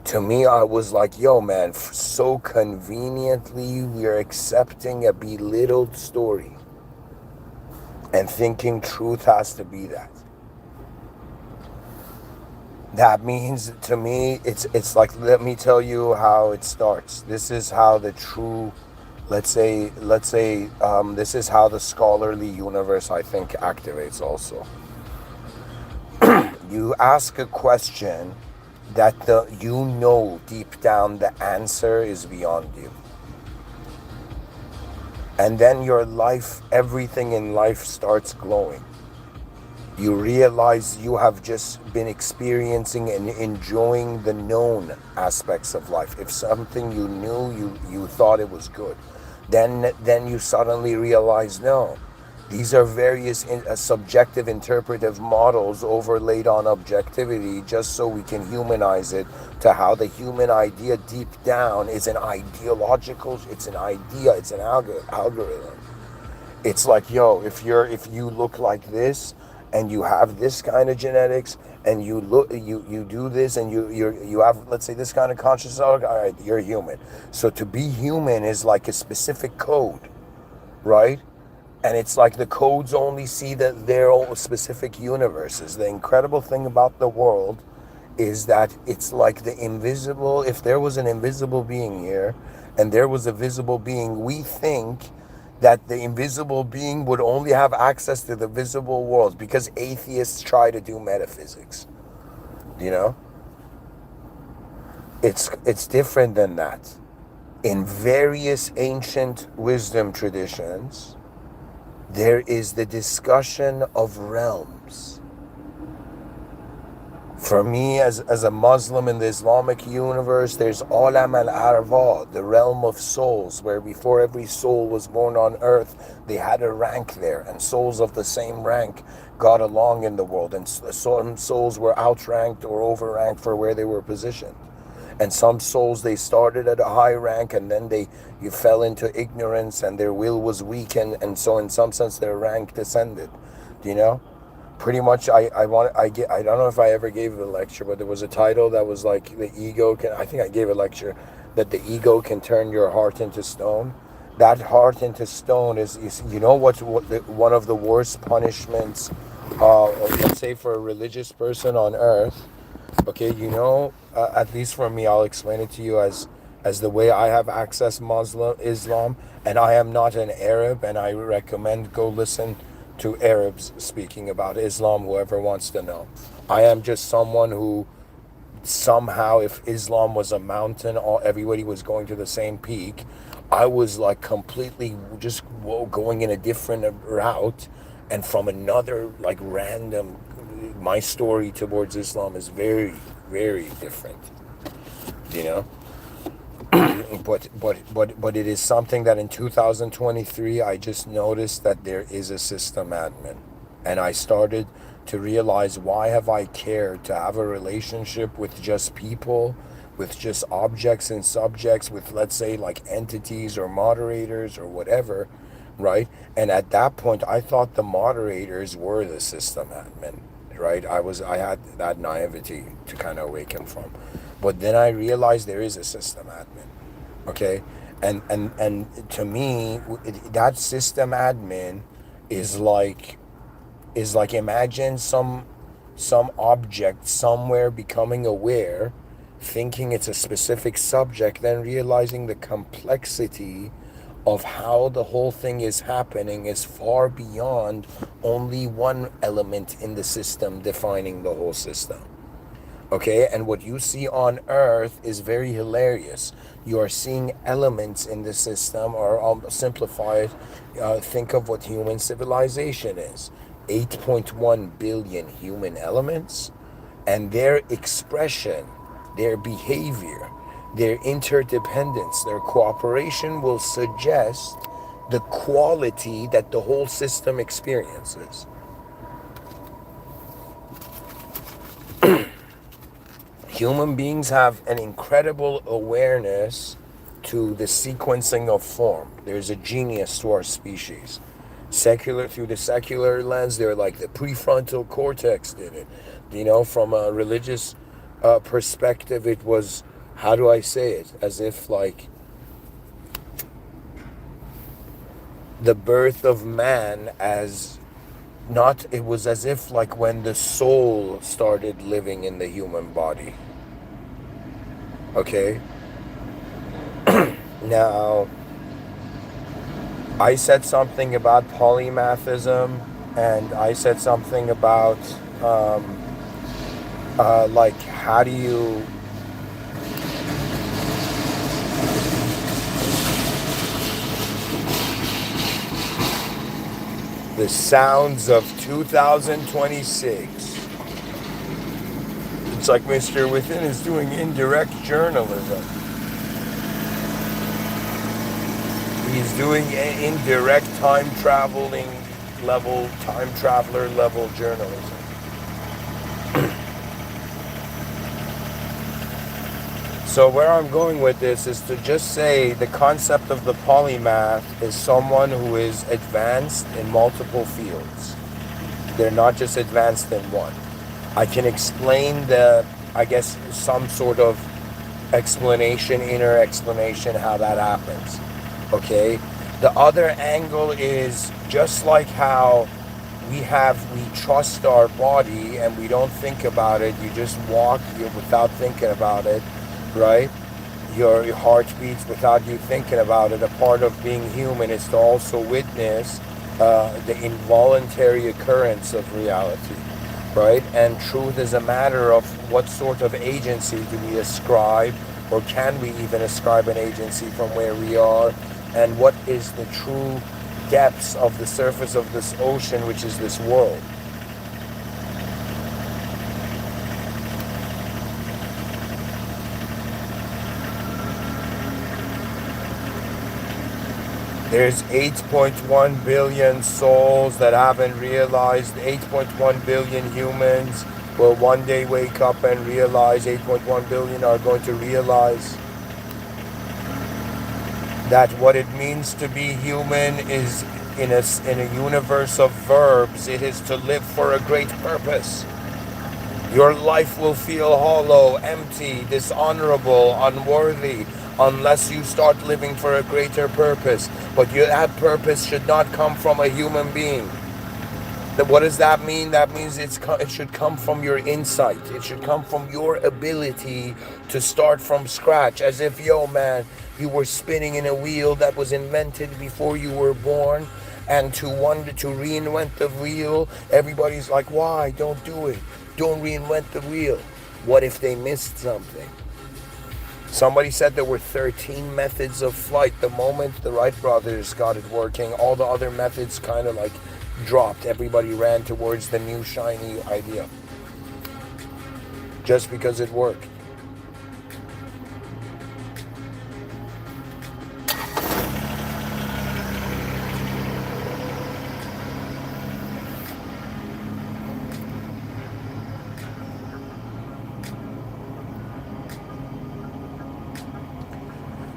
A: To me, I was like, yo, man, so conveniently we are accepting a belittled story and thinking truth has to be that. That means, to me, it's like, let me tell you how it starts. This is how the true, let's say, this is how the scholarly universe, I think, activates also. You ask a question that deep down the answer is beyond you. And then your life, everything in life starts glowing. You realize you have just been experiencing and enjoying the known aspects of life. If something you knew, you thought it was good. Then you suddenly realize, no, these are various subjective interpretive models overlaid on objectivity, just so we can humanize it to how the human idea deep down is an ideological, it's an idea, it's an algorithm. It's like, yo, if you look like this, and you have this kind of genetics, and you do this, and you have, let's say, this kind of consciousness, all right, you're human. So to be human is like a specific code, right? And it's like the codes only see their own specific universes. The incredible thing about the world is that it's like the invisible. If there was an invisible being here, and there was a visible being, we think that the invisible being would only have access to the visible world, because atheists try to do metaphysics. It's different than that. In various ancient wisdom traditions, there is the discussion of realms. For me, as a Muslim in the Islamic universe, there's Alam al-Arwah, the realm of souls, where before every soul was born on earth, they had a rank there, and souls of the same rank got along in the world, and some souls were outranked or overranked for where they were positioned. And some souls, they started at a high rank, and then you fell into ignorance, and their will was weakened, and so in some sense their rank descended. Do you know? Pretty much, I don't know if I ever gave a lecture, but there was a title that was like, the ego can, I think I gave a lecture, that the ego can turn your heart into stone. That heart into stone is one of the worst punishments, let's say, for a religious person on earth. Okay, at least for me, I'll explain it to you as as the way I have accessed Islam, and I am not an Arab, and I recommend go listen to Arabs speaking about Islam, whoever wants to know. I am just someone who somehow, if Islam was a mountain, everybody was going to the same peak. I was like completely just going in a different route, and from another like random. My story towards Islam is very, very different. You know, but it is something that in 2023 I just noticed that there is a system admin, and I started to realize, why have I cared to have a relationship with just people, with just objects and subjects, with, let's say, like entities or moderators or whatever, right? And at that point I thought the moderators were the system admin, right? I had that naivety to kind of awaken from. But then I realized there is a system admin. Okay, and to me, that system admin is like imagine some object somewhere becoming aware, thinking it's a specific subject, then realizing the complexity of how the whole thing is happening is far beyond only one element in the system defining the whole system. Okay, and what you see on Earth is very hilarious. You are seeing elements in the system, or I'll simplify it. Think of what human civilization is: 8.1 billion human elements, and their expression, their behavior, their interdependence, their cooperation will suggest the quality that the whole system experiences. Human beings have an incredible awareness to the sequencing of form. There's a genius to our species. Through the secular lens, they're like the prefrontal cortex did it. You know, from a religious perspective, it was, how do I say it? As if like the birth of man it was as if like when the soul started living in the human body. Okay? Now, I said something about polymathism, and I said something about like, how do you the sounds of 2026. It's like Mr. Within is doing indirect journalism. He's doing indirect time traveler level journalism. So where I'm going with this is to just say the concept of the polymath is someone who is advanced in multiple fields. They're not just advanced in one. I can explain some sort of inner explanation how that happens. Okay? The other angle is just like how we trust our body and we don't think about it. You just walk without thinking about it, right? Your heart beats without you thinking about it. A part of being human is to also witness the involuntary occurrence of reality, right? And truth is a matter of what sort of agency do we ascribe, or can we even ascribe an agency from where we are, and what is the true depths of the surface of this ocean, which is this world. There's 8.1 billion souls that haven't realized. 8.1 billion humans will one day wake up and realize, 8.1 billion are going to realize that what it means to be human is in a universe of verbs. It is to live for a great purpose. Your life will feel hollow, empty, dishonorable, unworthy, unless you start living for a greater purpose. But that purpose should not come from a human being. What does that mean? That means it should come from your insight. It should come from your ability to start from scratch. As if, yo, man, you were spinning in a wheel that was invented before you were born, and to reinvent the wheel, everybody's like, why? Don't do it. Don't reinvent the wheel. What if they missed something? Somebody said there were 13 methods of flight. The moment the Wright brothers got it working, all the other methods kind of like dropped. Everybody ran towards the new shiny idea just because it worked.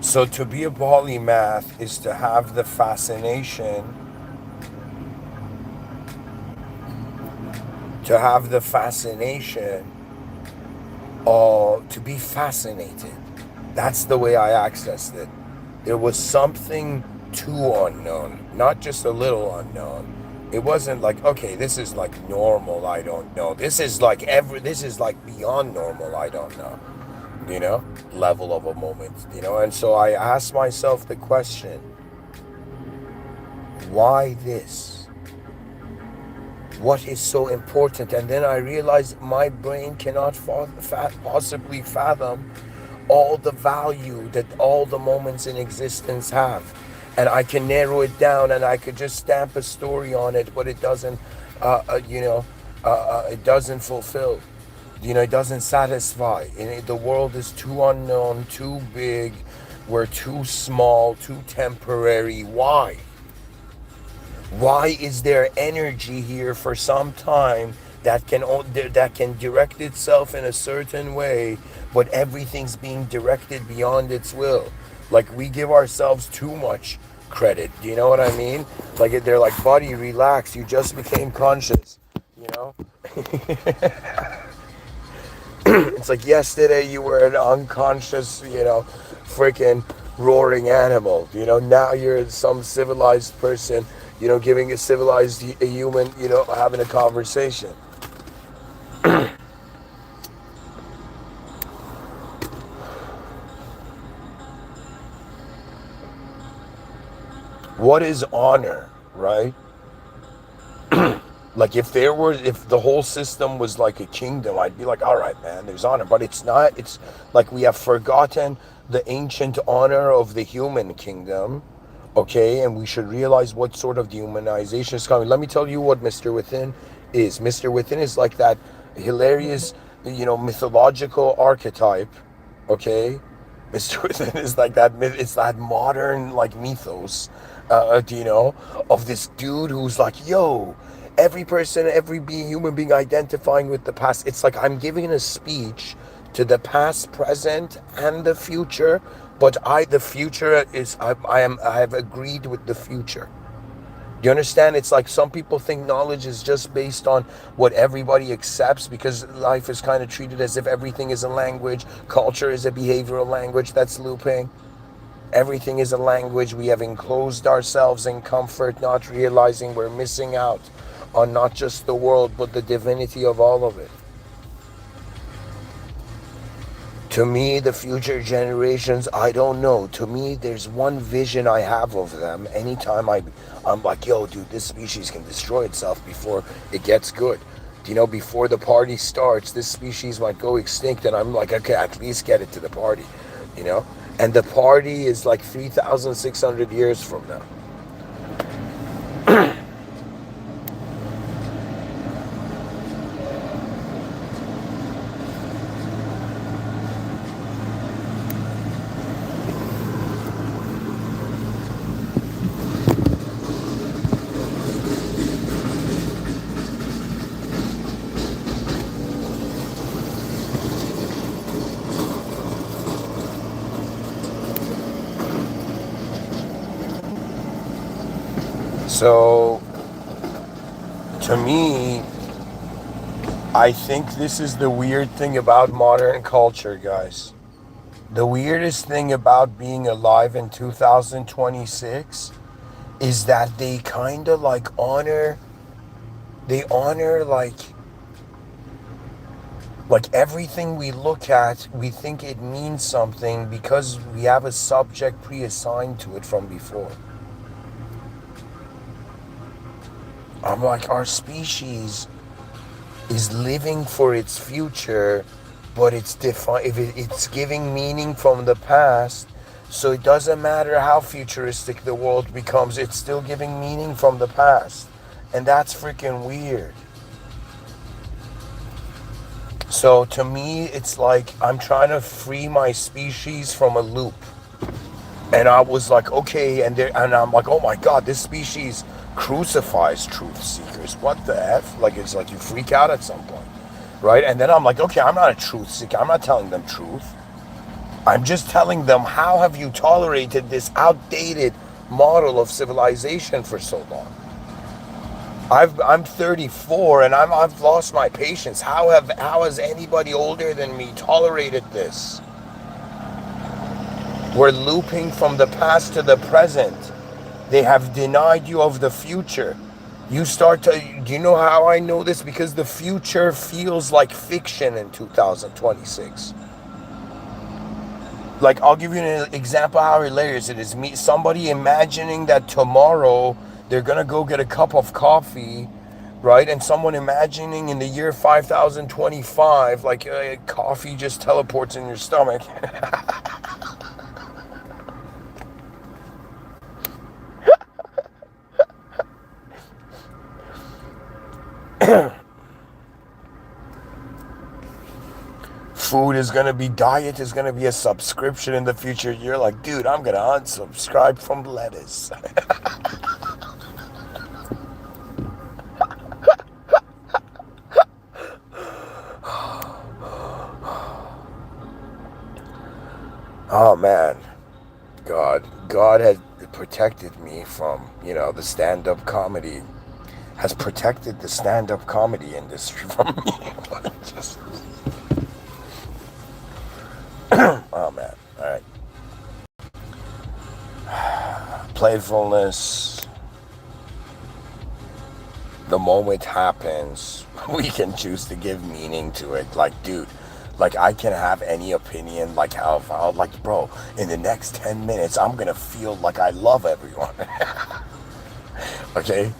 A: So to be a polymath is to have the fascination, to be fascinated. That's the way I accessed it. There was something too unknown, not just a little unknown. It wasn't like, okay, this is like normal, I don't know. This is like beyond normal, I don't know. Level of a moment, and so I asked myself the question, why this? What is so important? And then I realized my brain cannot possibly fathom all the value that all the moments in existence have. And I can narrow it down and I could just stamp a story on it, but it doesn't, it doesn't fulfill. It doesn't satisfy. The world is too unknown, too big. We're too small, too temporary. Why? Why is there energy here for some time that can direct itself in a certain way, but everything's being directed beyond its will? Like, we give ourselves too much credit. Do you know what I mean? Like, they're like, buddy, relax. You just became conscious. It's like yesterday you were an unconscious, freaking roaring animal. Now you're some civilized person, giving a civilized human, having a conversation. What is honor, right? Like, if the whole system was like a kingdom, I'd be like, all right, man, there's honor. But it's not. It's like we have forgotten the ancient honor of the human kingdom, okay? And we should realize what sort of dehumanization is coming. Let me tell you what Mr. Within is. Mr. Within is like that hilarious, mythological archetype, okay? Mr. Within is like that. It's that modern like mythos, of this dude who's like, yo, every person, human being identifying with the past. It's like I'm giving a speech to the past, present, and the future. But the future is, I have agreed with the future. Do you understand? It's like some people think knowledge is just based on what everybody accepts, because life is kind of treated as if everything is a language. Culture is a behavioral language that's looping. Everything is a language. We have enclosed ourselves in comfort, not realizing we're missing out on not just the world, but the divinity of all of it. To me, the future generations, I don't know. To me, there's one vision I have of them. Anytime I'm like, yo, dude, this species can destroy itself before it gets good. Before the party starts, this species might go extinct. And I'm like, okay, at least get it to the party, And the party is like 3,600 years from now. So, to me, I think this is the weird thing about modern culture, guys. The weirdest thing about being alive in 2026 is that they kind of like honor They honor like everything we look at, we think it means something because we have a subject pre-assigned to it from before. I'm like, our species is living for its future, but it's it's giving meaning from the past. So it doesn't matter how futuristic the world becomes, it's still giving meaning from the past. And that's freaking weird. So to me, it's like I'm trying to free my species from a loop. And I was like, okay, and I'm like, oh my god, this species crucifies truth seekers. What the F? Like, it's like you freak out at some point, right? And then I'm like, okay, I'm not a truth seeker. I'm not telling them truth. I'm just telling them, how have you tolerated this outdated model of civilization for so long? I'm 34 and I've lost my patience. How has anybody older than me tolerated this? We're looping from the past to the present. They have denied you of the future. You start to, do you know how I know this? Because the future feels like fiction in 2026. Like, I'll give you an example how hilarious it is. Somebody imagining that tomorrow they're gonna go get a cup of coffee, right? And someone imagining in the year 5025, like coffee just teleports in your stomach. Food is gonna be, diet is gonna be a subscription in the future. You're like, dude, I'm gonna unsubscribe from lettuce. Oh man, God has protected me from, the stand-up comedy, has protected the stand-up comedy industry from me. Just, oh man, all right. Playfulness. The moment happens, we can choose to give meaning to it. Like, dude, like I can have any opinion, like like, bro, in the next 10 minutes, I'm gonna feel like I love everyone. Okay?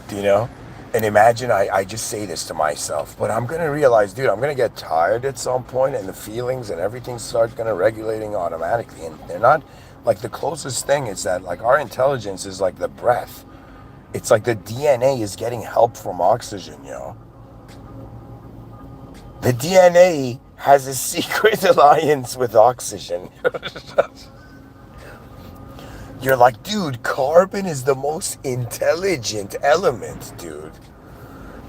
A: Do you know? And imagine I just say this to myself, but I'm gonna realize, dude, I'm gonna get tired at some point and the feelings and everything starts gonna regulating automatically. And they're not, like, the closest thing is that, like, our intelligence is like the breath. It's like the DNA is getting help from oxygen, The DNA has a secret alliance with oxygen. You're like, dude, carbon is the most intelligent element, dude.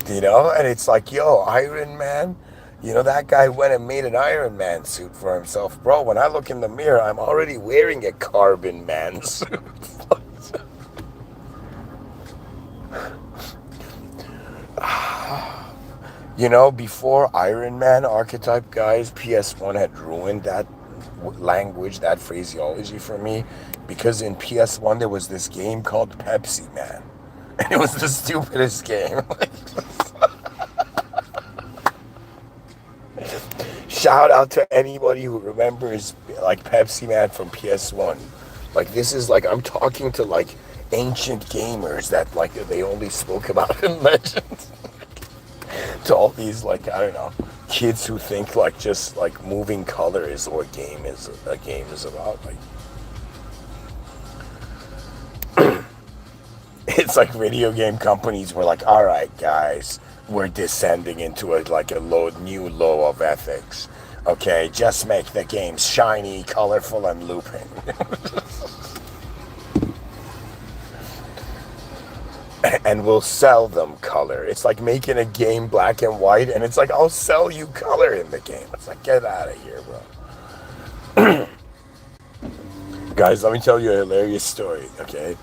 A: And it's like, yo, Iron Man, that guy went and made an Iron Man suit for himself. Bro, when I look in the mirror, I'm already wearing a Carbon Man suit. Before Iron Man archetype guys, PS1 had ruined that language, that phraseology for me, because in PS1 there was this game called Pepsi Man, and it was the stupidest game. Shout out to anybody who remembers, like, Pepsi Man from PS1. Like, this is like, I'm talking to, like, ancient gamers that, like, they only spoke about in Legends. To all these, like, I don't know, kids who think like just like moving color is what a game is about. Like, it's like video game companies were like, all right guys, we're descending into a new low of ethics. Okay, just make the games shiny, colorful, and looping. And we'll sell them color. It's like making a game black and white, and it's like, I'll sell you color in the game. It's like, get out of here, bro. Guys, let me tell you a hilarious story, okay?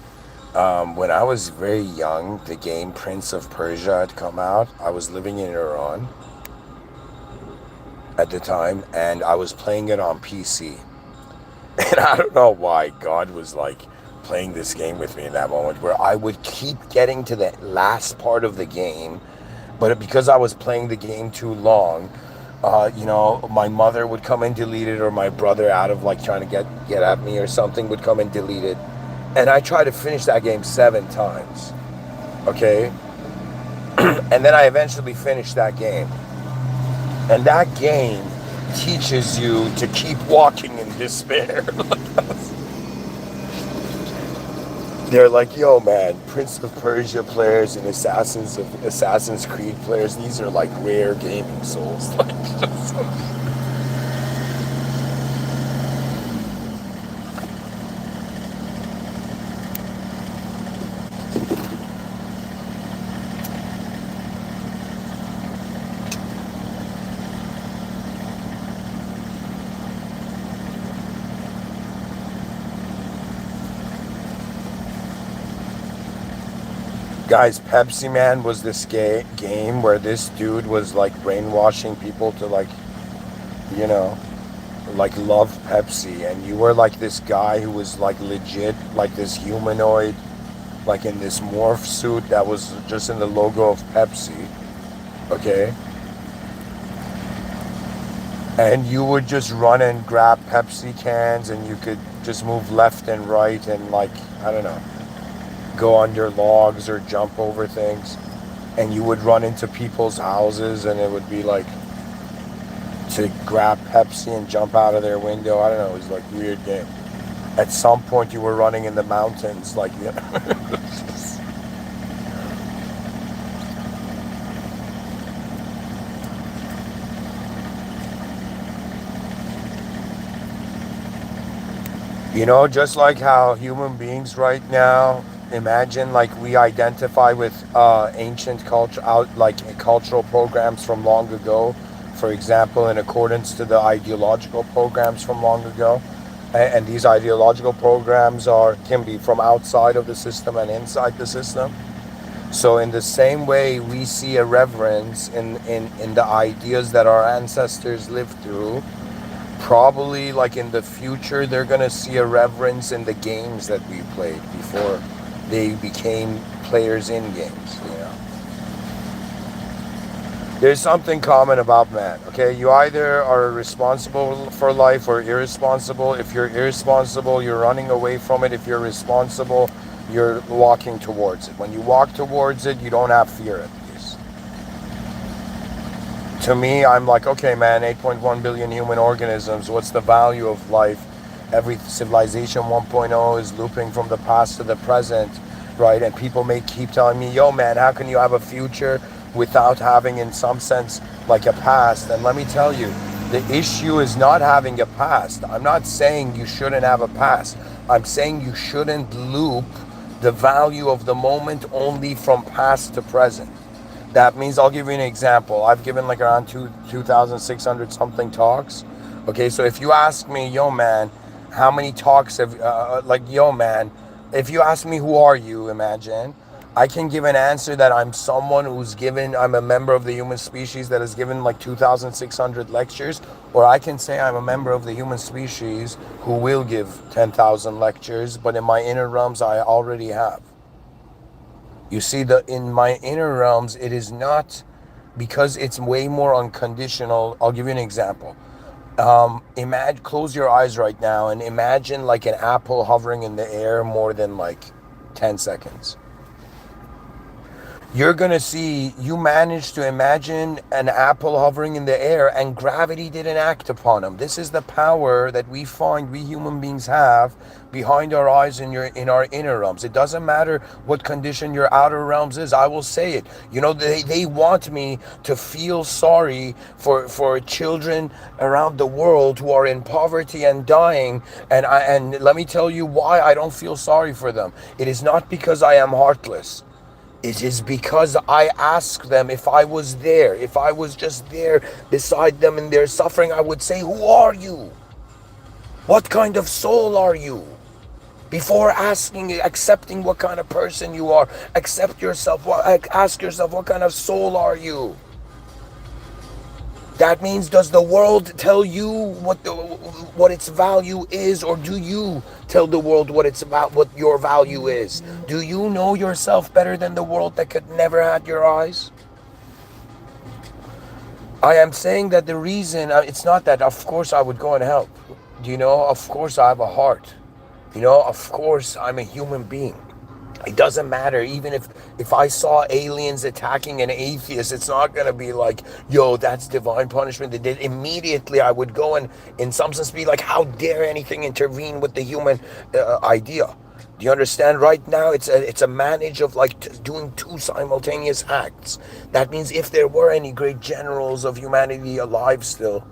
A: When I was very young, the game Prince of Persia had come out. I was living in Iran at the time, and I was playing it on PC. And I don't know why God was like playing this game with me in that moment, where I would keep getting to the last part of the game But because I was playing the game too long, my mother would come and delete it, or my brother, out of like trying to get at me or something, would come and delete it. And I tried to finish that game 7 times. Okay? And then I eventually finished that game. And that game teaches you to keep walking in despair. They're like, yo, man, Prince of Persia players and Assassin's Creed players, these are like rare gaming souls. Like, guys, Pepsi Man was this game where this dude was like brainwashing people to like, you know, like love Pepsi, and you were like this guy who was like legit, like this humanoid, like in this morph suit that was just in the logo of Pepsi, okay? And you would just run and grab Pepsi cans, and you could just move left and right and like, I don't know, go under logs or jump over things. And you would run into people's houses, and it would be like to grab Pepsi and jump out of their window. I don't know, it was like a weird game. At some point you were running in the mountains, like, you know. You know, just like how human beings right now, imagine like we identify with ancient culture, out like cultural programs from long ago, for example, in accordance to the ideological programs from long ago. And these ideological programs can be from outside of the system and inside the system. So in the same way, we see a reverence in the ideas that our ancestors lived through. Probably like in the future, they're gonna see a reverence in the games that we played before they became players in games, you know. There's something common about man, okay? You either are responsible for life or irresponsible. If you're irresponsible, you're running away from it. If you're responsible, you're walking towards it. When you walk towards it, you don't have fear, at least. To me, I'm like, okay, man, 8.1 billion human organisms. What's the value of life? Every civilization 1.0 is looping from the past to the present, right? And people may keep telling me, yo, man, how can you have a future without having, in some sense, like a past? And let me tell you, the issue is not having a past. I'm not saying you shouldn't have a past. I'm saying you shouldn't loop the value of the moment only from past to present. That means, I'll give you an example. I've given like around 2,600 something talks. Okay, so if you ask me, yo, man, how many talks have, yo, man, if you ask me, who are you, imagine, I can give an answer that I'm someone I'm a member of the human species that has given like 2,600 lectures, or I can say I'm a member of the human species who will give 10,000 lectures, but in my inner realms, I already have. You see, in my inner realms, it is not, because it's way more unconditional. I'll give you an example. Close your eyes right now and imagine like an apple hovering in the air more than like 10 seconds. You're gonna see, you managed to imagine an apple hovering in the air and gravity didn't act upon him. This is the power that we human beings have behind our eyes in our inner realms. It doesn't matter what condition your outer realms is. I will say it. You know, they want me to feel sorry for children around the world who are in poverty and dying. And let me tell you why I don't feel sorry for them. It is not because I am heartless. It is because I ask them, if I was there, if I was just there beside them in their suffering, I would say, who are you? What kind of soul are you? Before accepting what kind of person you are, ask yourself, what kind of soul are you? That means, does the world tell you what its value is, or do you tell the world what your value is? Do you know yourself better than the world that could never had your eyes? I am saying that the reason, it's not that, of course I would go and help. Of course I have a heart. Of course I'm a human being. It doesn't matter. Even if I saw aliens attacking an atheist, it's not going to be like, yo, that's divine punishment. They did immediately. I would go and in some sense be like, how dare anything intervene with the human idea? Do you understand? Right now, it's a manage of like doing two simultaneous acts. That means if there were any great generals of humanity alive still,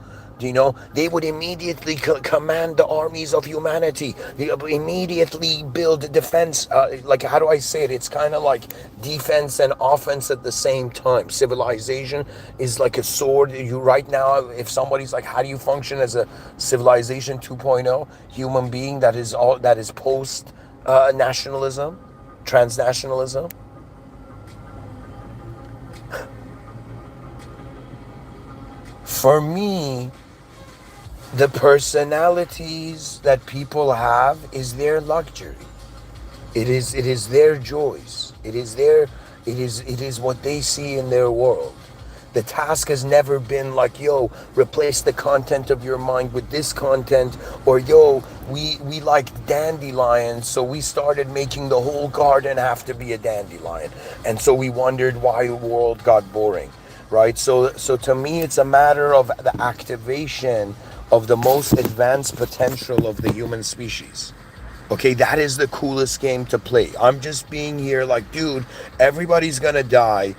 A: they would immediately command the armies of humanity. They immediately build defense. Like, how do I say it? It's kind of like defense and offense at the same time. Civilization is like a sword. You right now, if somebody's like, how do you function as a civilization 2.0 human being that is post nationalism, transnationalism? For me, the personalities that people have is their luxury. It is their joys. It is what they see in their world. The task has never been like, yo, replace the content of your mind with this content, or yo, we like dandelions, so we started making the whole garden have to be a dandelion. And so we wondered why the world got boring. Right? So to me it's a matter of the activation of the most advanced potential of the human species. Okay, that is the coolest game to play. I'm just being here like, dude, everybody's gonna die.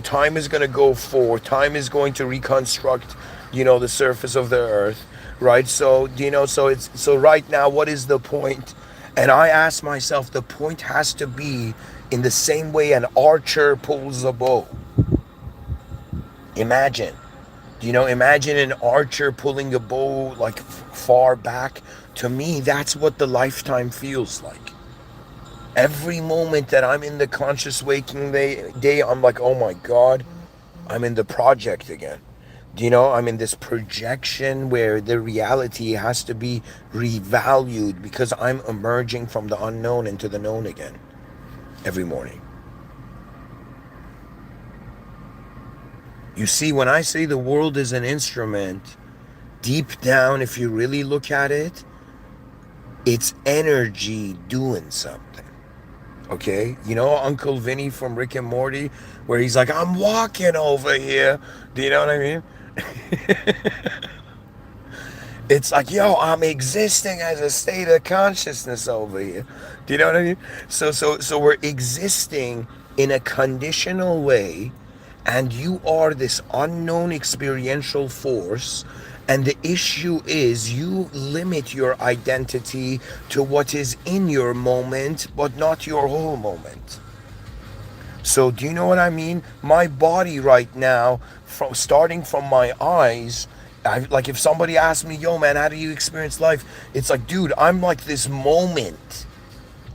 A: Time is gonna go forward. Time is going to reconstruct, the surface of the earth, right? So, so right now, what is the point? And I ask myself, the point has to be in the same way an archer pulls a bow. Imagine. Imagine an archer pulling a bow like far back. To me, that's what the lifetime feels like. Every moment that I'm in the conscious waking day, I'm like, oh my God, I'm in the project again. I'm in this projection where the reality has to be revalued because I'm emerging from the unknown into the known again every morning. You see, when I say the world is an instrument, deep down, if you really look at it, it's energy doing something. Okay? Uncle Vinny from Rick and Morty, where he's like, I'm walking over here. Do you know what I mean? It's like, yo, I'm existing as a state of consciousness over here. Do you know what I mean? So we're existing in a conditional way, and you are this unknown experiential force, and the issue is you limit your identity to what is in your moment, but not your whole moment. So do you know what I mean? My body right now, starting from my eyes, like if somebody asked me, yo man, how do you experience life? It's like, dude, I'm like this moment.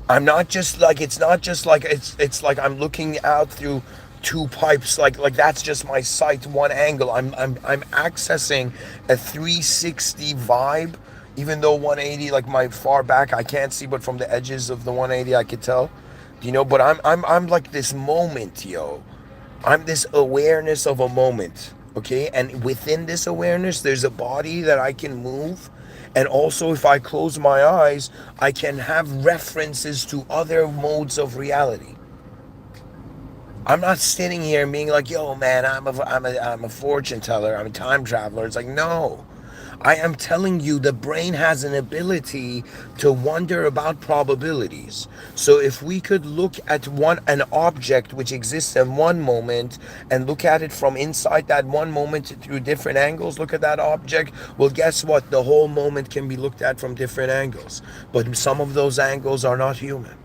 A: I'm not just like, it's not just like, it's like I'm looking out through two pipes, like that's just my sight, one angle. I'm accessing a 360 vibe, even though 180, like my far back I can't see, but from the edges of the 180 I could tell. But I'm like this moment, yo. I'm this awareness of a moment, okay? And within this awareness there's a body that I can move. And also, if I close my eyes, I can have references to other modes of reality. I'm not sitting here and being like, yo, man, I'm a fortune teller. I'm a time traveler. It's like, no. I am telling you, the brain has an ability to wonder about probabilities. So if we could look at an object which exists in one moment and look at it from inside that one moment through different angles, look at that object, well, guess what? The whole moment can be looked at from different angles. But some of those angles are not human.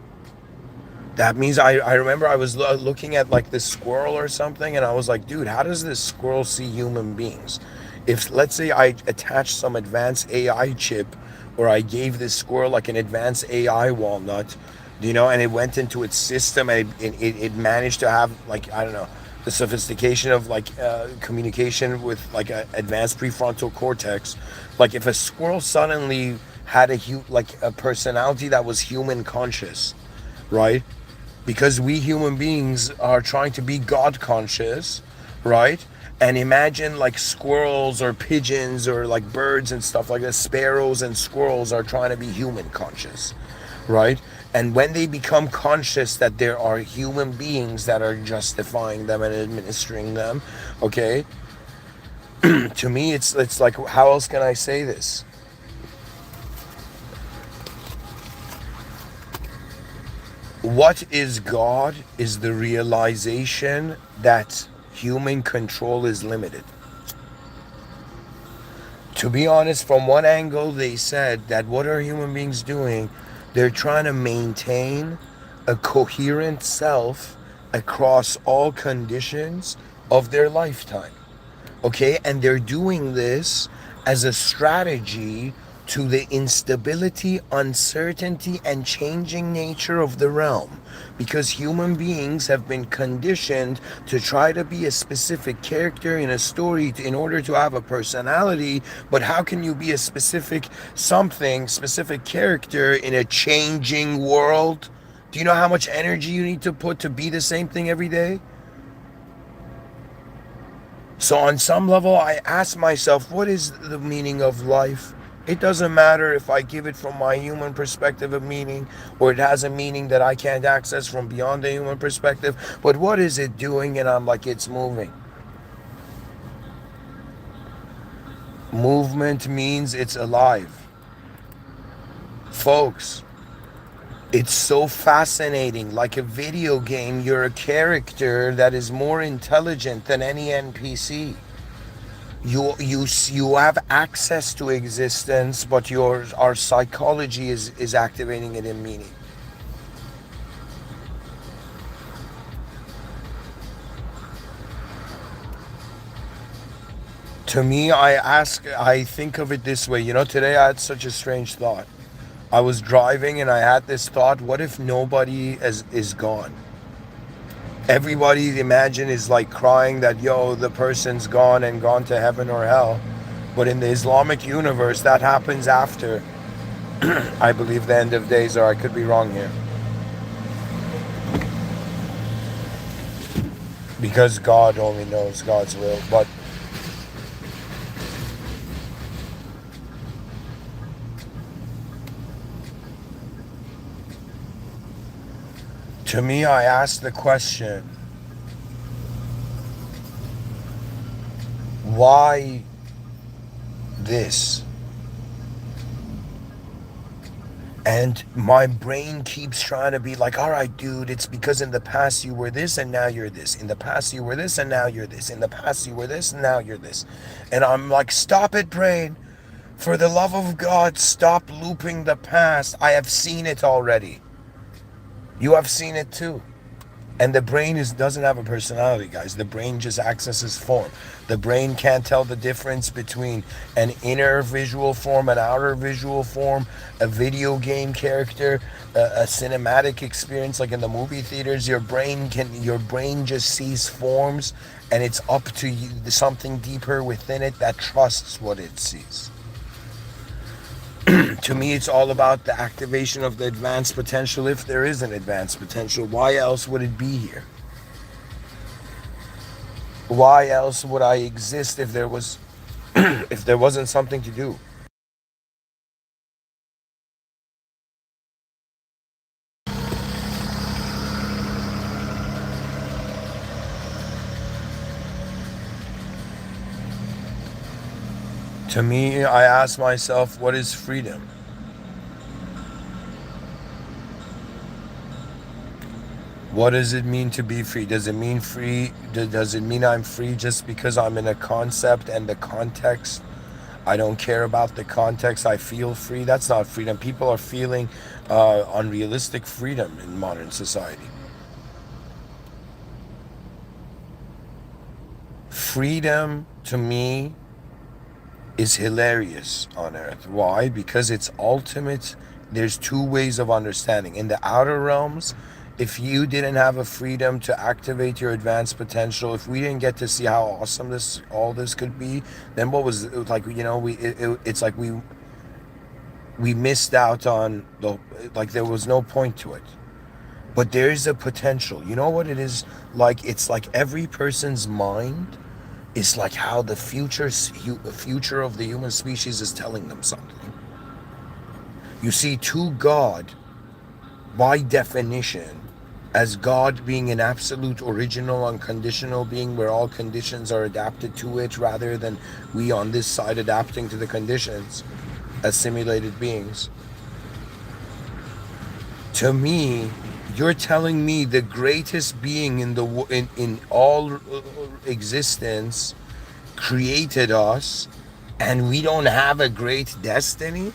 A: That means I remember I was looking at like this squirrel or something, and I was like, dude, how does this squirrel see human beings? If, let's say, I attached some advanced AI chip, or I gave this squirrel like an advanced AI walnut, and it went into its system, and it managed to have, like, I don't know, the sophistication of like communication with like an advanced prefrontal cortex. Like if a squirrel suddenly had a personality that was human conscious, right? Because we human beings are trying to be God conscious, right? And imagine like squirrels or pigeons or like birds and stuff like that. Sparrows and squirrels are trying to be human conscious, right? And when they become conscious that there are human beings that are justifying them and administering them, okay? To me, it's like, how else can I say this? What is God is the realization that human control is limited. To be honest, from one angle, they said that what are human beings doing? They're trying to maintain a coherent self across all conditions of their lifetime. Okay, and they're doing this as a strategy to the instability, uncertainty, and changing nature of the realm, because human beings have been conditioned to try to be a specific character in a story in order to have a personality. But how can you be a specific something, specific character in a changing world? Do you know how much energy you need to put to be the same thing every day? So, on some level, I ask myself, what is the meaning of life? It doesn't matter if I give it from my human perspective of meaning, or it has a meaning that I can't access from beyond the human perspective. But what is it doing? And I'm like, it's moving. Movement means it's alive. Folks, it's so fascinating. Like a video game, you're a character that is more intelligent than any NPC. You have access to existence, but our psychology is activating it in meaning. To me, I think of it this way. Today I had such a strange thought. I was driving and I had this thought: what if nobody is gone? Everybody, imagine, is like crying that, yo, the person's gone and gone to heaven or hell. But in the Islamic universe, that happens after, I believe, the end of days, or I could be wrong here. Because God only knows God's will. But to me, I ask the question, why this? And my brain keeps trying to be like, all right, dude, it's because in the past you were this and now you're this. In the past you were this and now you're this. In the past you were this and now you're this. And I'm like, stop it, brain. For the love of God, stop looping the past. I have seen it already. You have seen it too. And the brain doesn't have a personality, guys. The brain just accesses form. The brain can't tell the difference between an inner visual form, an outer visual form, a video game character, a cinematic experience like in the movie theaters. Your brain just sees forms, and it's up to you, something deeper within it that trusts what it sees. To me, it's all about the activation of the advanced potential, if there is an advanced potential. Why else would it be here? Why else would I exist if there was if there wasn't something to do? To me, I ask myself, what is freedom? What does it mean to be free? Does it mean free? Does it mean I'm free just because I'm in a concept and the context? I don't care about the context. I feel free. That's not freedom. People are feeling unrealistic freedom in modern society. Freedom to me is hilarious on earth. Why? Because it's ultimate. There's two ways of understanding. In the outer realms, if you didn't have a freedom to activate your advanced potential, if we didn't get to see how awesome this could be, then what was it like? It's like we missed out on the, like, there was no point to it. But there's a potential. You know what it is like? It's like every person's mind is like how the future of the human species is telling them something. You see, to God, by definition, as God being an absolute, original, unconditional being where all conditions are adapted to it rather than we on this side adapting to the conditions as simulated beings. To me, you're telling me the greatest being in all existence created us, and we don't have a great destiny?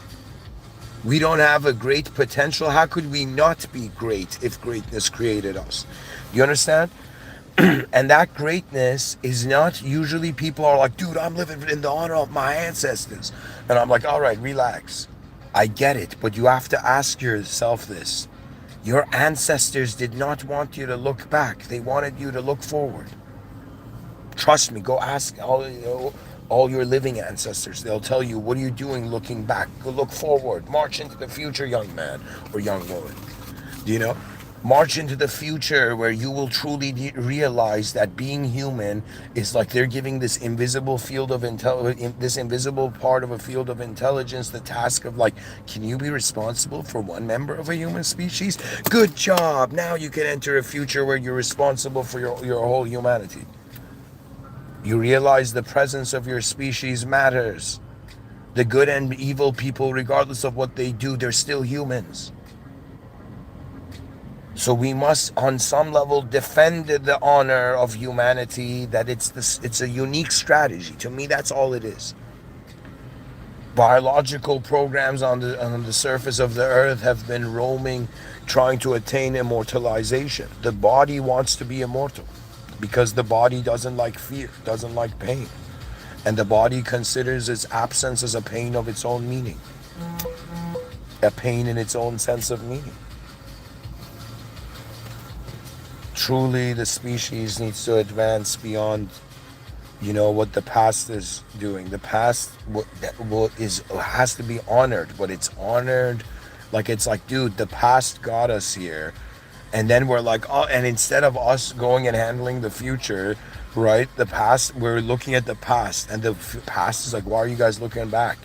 A: We don't have a great potential? How could we not be great if greatness created us? You understand? And that greatness is not, usually people are like, dude, I'm living in the honor of my ancestors. And I'm like, all right, relax. I get it, but you have to ask yourself this. Your ancestors did not want you to look back. They wanted you to look forward. Trust me, go ask all your living ancestors. They'll tell you, what are you doing looking back? Go look forward. March into the future, young man or young woman. Do you know? March into the future where you will truly realize that being human is like they're giving this invisible field of this invisible part of a field of intelligence the task of like, can you be responsible for one member of a human species? Good job. Now you can enter a future where you're responsible for your whole humanity. You realize the presence of your species matters. The good and evil people, regardless of what they do, they're still humans. So we must, on some level, defend the honor of humanity, that it's a unique strategy. To me, that's all it is. Biological programs on the surface of the earth have been roaming, trying to attain immortalization. The body wants to be immortal because the body doesn't like fear, doesn't like pain. And the body considers its absence as a pain of its own meaning, a pain in its own sense of meaning. Truly, the species needs to advance beyond, what the past is doing. The past has to be honored, but it's honored like it's like, dude, the past got us here, and then we're like, oh, and instead of us going and handling the future, right? The past, we're looking at the past, and the past is like, why are you guys looking back?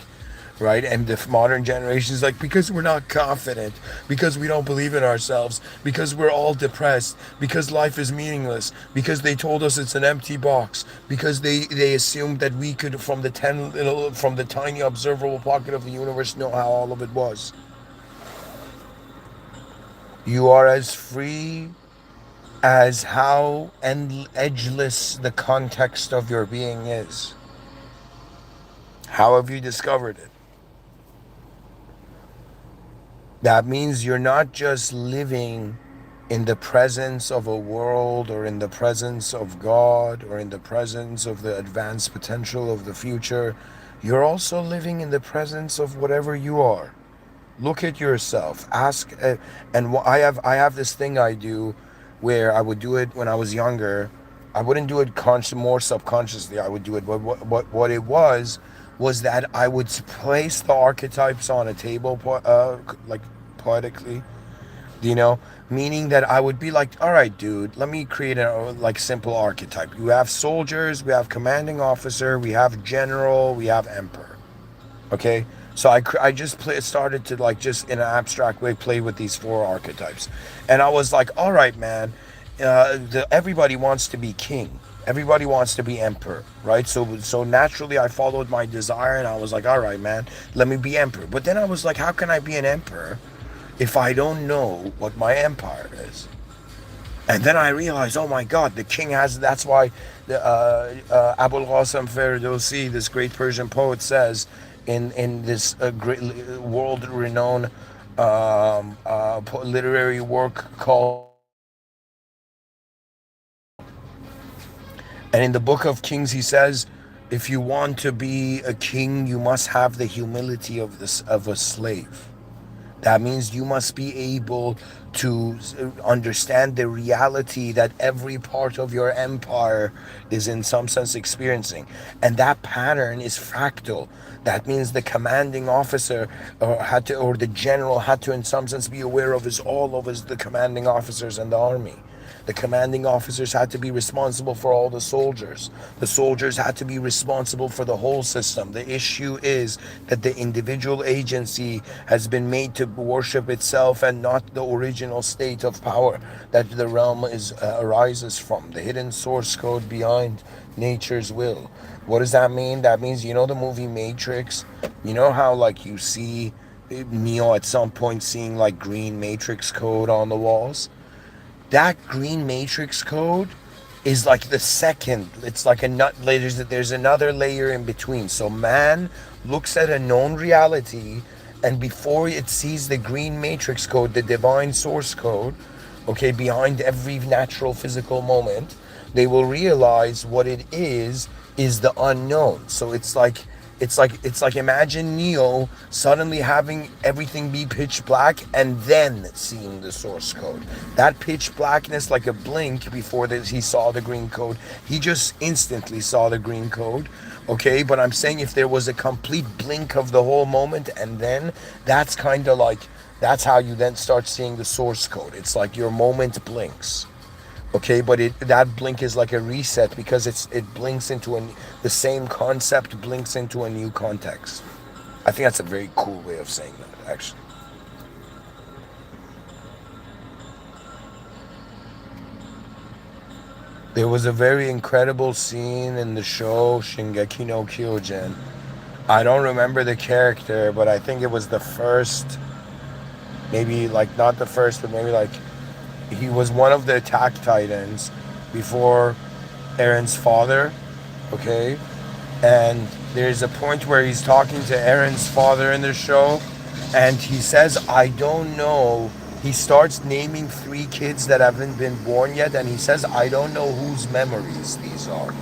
A: Right? And the modern generation is like, because we're not confident, because we don't believe in ourselves, because we're all depressed, because life is meaningless, because they told us it's an empty box, because they assumed that we could, from the tiny observable pocket of the universe, know how all of it was. You are as free as how edgeless the context of your being is. How have you discovered it? That means you're not just living in the presence of a world or in the presence of God or in the presence of the advanced potential of the future. You're also living in the presence of whatever you are. Look at yourself. Ask, and I have this thing I do where I would do it when I was younger. I wouldn't do it more subconsciously. I would do it, but what it was that I would place the archetypes on a table, like poetically, meaning that I would be like, all right, dude, let me create a like simple archetype. You have soldiers, we have commanding officer, we have general, we have emperor. Okay, so I just started to like just in an abstract way play with these four archetypes, and I was like, all right, man, everybody wants to be king. Everybody wants to be emperor, right? So naturally I followed my desire and I was like, all right, man, let me be emperor. But then I was like, how can I be an emperor if I don't know what my empire is? And then I realized, oh my God, the king has. That's why the Abul Qasim Ferdowsi, this great Persian poet, says in this great world-renowned literary work called. And in the book of Kings, he says, if you want to be a king, you must have the humility of a slave. That means you must be able to understand the reality that every part of your empire is in some sense experiencing. And that pattern is fractal. That means the commanding officer or the general had to in some sense be aware of is all of us, the commanding officers in the army. The commanding officers had to be responsible for all the soldiers. The soldiers had to be responsible for the whole system. The issue is that the individual agency has been made to worship itself and not the original state of power that the realm arises from, the hidden source code behind nature's will. What does that mean? That means, the movie Matrix? You know how, like, you see Neo at some point seeing, like, green Matrix code on the walls? That green matrix code is like the second. It's like a nut. There's another layer in between. So man looks at a known reality, and before it sees the green matrix code, the divine source code, okay, behind every natural physical moment, they will realize what it is the unknown. So it's like imagine Neo suddenly having everything be pitch black and then seeing the source code. That pitch blackness, like a blink before this, he saw the green code. He just instantly saw the green code. Okay, but I'm saying if there was a complete blink of the whole moment, and then that's kind of like, that's how you then start seeing the source code. It's like your moment blinks. Okay, but that blink is like a reset because it blinks into the same concept blinks into a new context. I think that's a very cool way of saying that, actually. There was a very incredible scene in the show Shingeki no Kyojin. I don't remember the character, but I think it was the first, maybe like not the first, but maybe like he was one of the attack titans before Aaron's father, okay? And there's a point where he's talking to Aaron's father in the show, and he says, I don't know. He starts naming 3 kids that haven't been born yet, and he says, I don't know whose memories these are.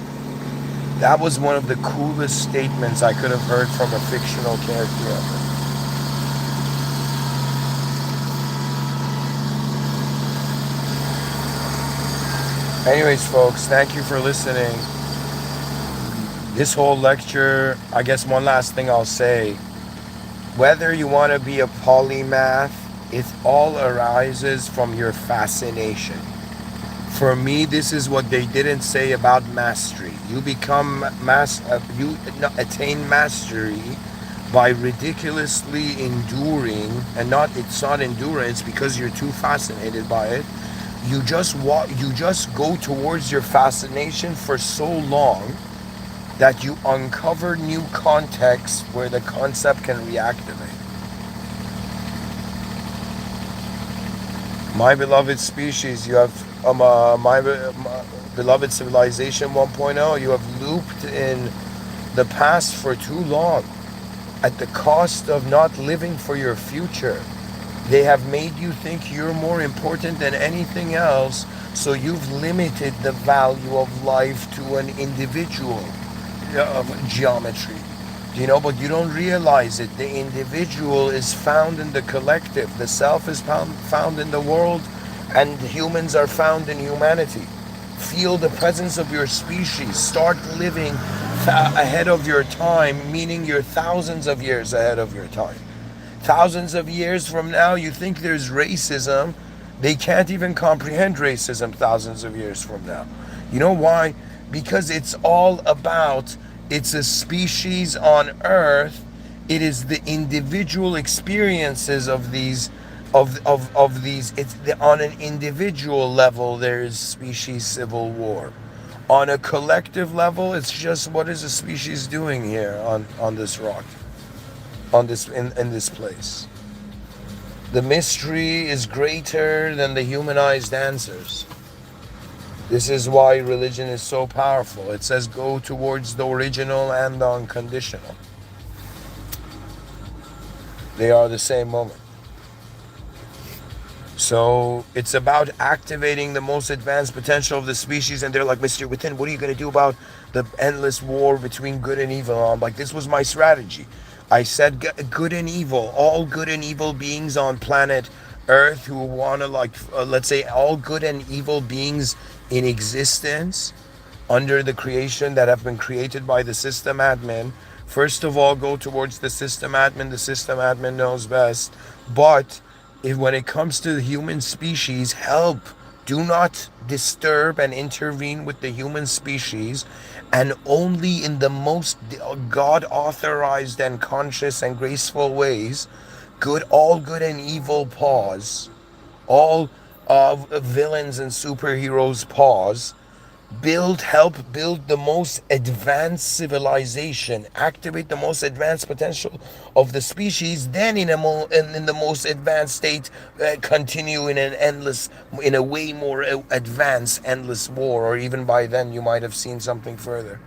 A: That was one of the coolest statements I could have heard from a fictional character ever. Anyways, folks, thank you for listening. This whole lecture, I guess one last thing I'll say. Whether you want to be a polymath, it all arises from your fascination. For me, this is what they didn't say about mastery. You you attain mastery by ridiculously enduring, and it's not endurance because you're too fascinated by it. You just go towards your fascination for so long that you uncover new contexts where the concept can reactivate. My beloved species, you have my beloved civilization 1.0, you have looped in the past for too long at the cost of not living for your future. They have made you think you're more important than anything else, so you've limited the value of life to an individual geometry. But you don't realize it. The individual is found in the collective. The self is found in the world, and humans are found in humanity. Feel the presence of your species. Start living ahead of your time, meaning you're thousands of years ahead of your time. Thousands of years from now, you think there's racism. They can't even comprehend racism thousands of years from now. You know why? Because it's a species on Earth. It is the individual experiences of these. On an individual level, there is species civil war. On a collective level, it's just what is a species doing here on this rock, in this place. The mystery is greater than the humanized answers. This is why religion is so powerful. It says go towards the original and the unconditional. They are the same moment. So it's about activating the most advanced potential of the species, and they're like, Mr. Within, what are you going to do about the endless war between good and evil? I'm like, this was my strategy. I said good and evil, all good and evil beings on planet Earth who want to, like, let's say, all good and evil beings in existence under the creation that have been created by the system admin. First of all, go towards the system admin. The system admin knows best. But when it comes to the human species, help. Do not disturb and intervene with the human species, and only in the most God authorized and conscious and graceful ways. All good and evil pause. All villains and superheroes pause. Help build the most advanced civilization, activate the most advanced potential of the species, then in the most advanced state, continue in a way more advanced endless war, or even by then you might have seen something further.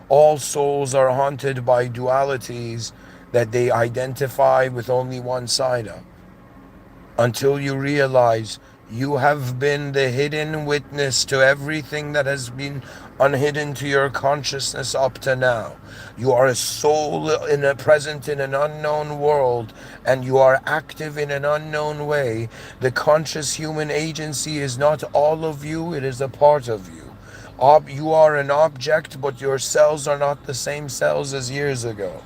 A: All souls are haunted by dualities that they identify with only one side of, until you realize you have been the hidden witness to everything that has been unhidden to your consciousness up to now. You are a soul present in an unknown world, and you are active in an unknown way. The conscious human agency is not all of you, it is a part of you. You are an object, but your cells are not the same cells as years ago.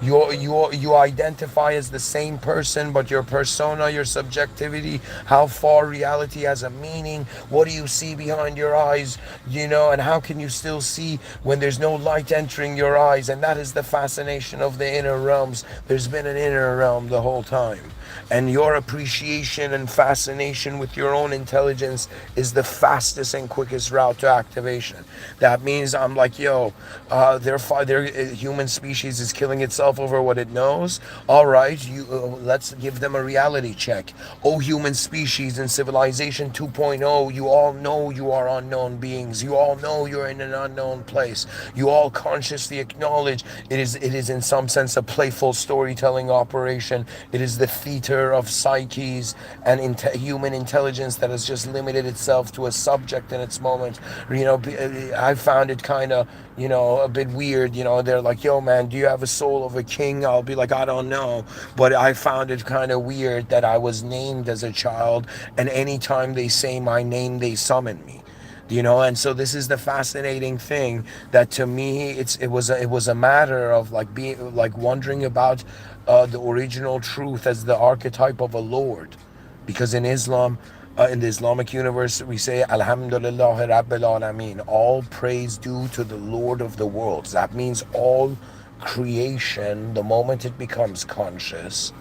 A: You identify as the same person, but your persona, your subjectivity, how far reality has a meaning, what do you see behind your eyes, and how can you still see when there's no light entering your eyes? And that is the fascination of the inner realms. There's been an inner realm the whole time. And your appreciation and fascination with your own intelligence is the fastest and quickest route to activation. That means I'm like, yo, their human species is killing itself over what it knows. All right, let's give them a reality check. Oh, human species in civilization 2.0, you all know you are unknown beings. You all know you're in an unknown place. You all consciously acknowledge it is in some sense a playful storytelling operation. It is the theater of psyches and human intelligence that has just limited itself to a subject in its moment. I found it kind of, a bit weird. They're like, yo, man, do you have a soul of a king? I'll be like, I don't know. But I found it kind of weird that I was named as a child, and anytime they say my name, they summon me. And so this is the fascinating thing, that to me it was a matter of like being like wondering about the original truth as the archetype of a lord, because in Islam, in the Islamic universe, we say Alhamdulillah Rabbil Alameen, all praise due to the Lord of the worlds. That means all creation, the moment it becomes conscious,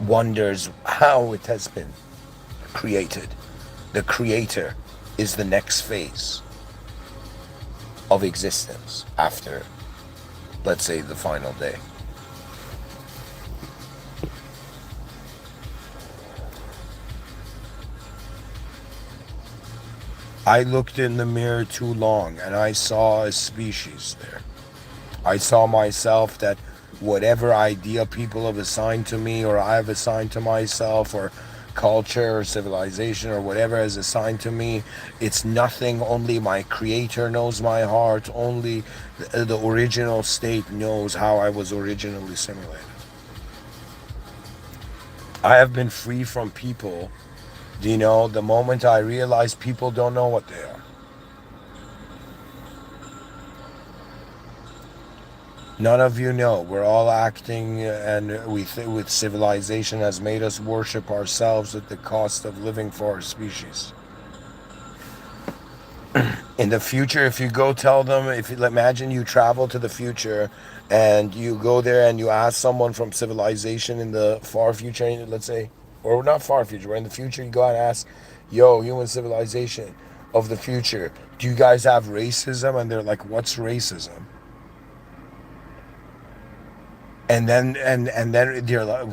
A: wonders how it has been created. The creator is the next phase of existence after, let's say, the final day. I looked in the mirror too long and I saw a species there. I saw myself, that whatever idea people have assigned to me, or I have assigned to myself, or culture or civilization or whatever is assigned to me, it's nothing. Only my creator knows my heart. Only the original state knows how I was originally simulated. I have been free from people. The moment I realize people don't know what they are. None of you know. We're all acting, and with civilization has made us worship ourselves at the cost of living for our species. In the future, if you go tell them, imagine you travel to the future and you go there and you ask someone from civilization in the far future, let's say, or not far future, but in the future, you go and ask, yo, human civilization of the future, do you guys have racism? And they're like, what's racism? And then they're like,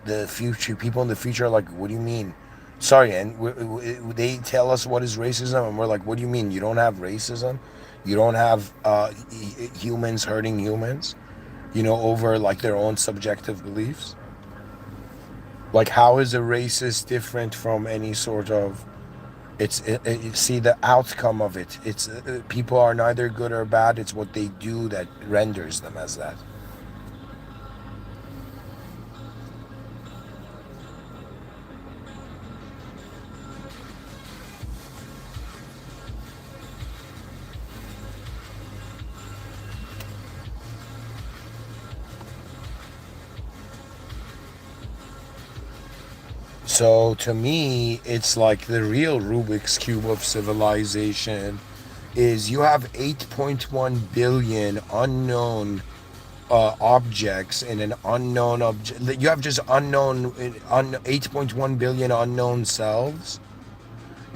A: the future people in the future are like, what do you mean? Sorry, and they tell us what is racism, and we're like, what do you mean? You don't have racism? You don't have humans hurting humans? Over like their own subjective beliefs? Like, how is a racist different from any sort of? See the outcome of it. It's people are neither good or bad. It's what they do that renders them as that. So to me, it's like the real Rubik's Cube of civilization is you have 8.1 billion unknown objects in an unknown object. You have just 8.1 billion unknown selves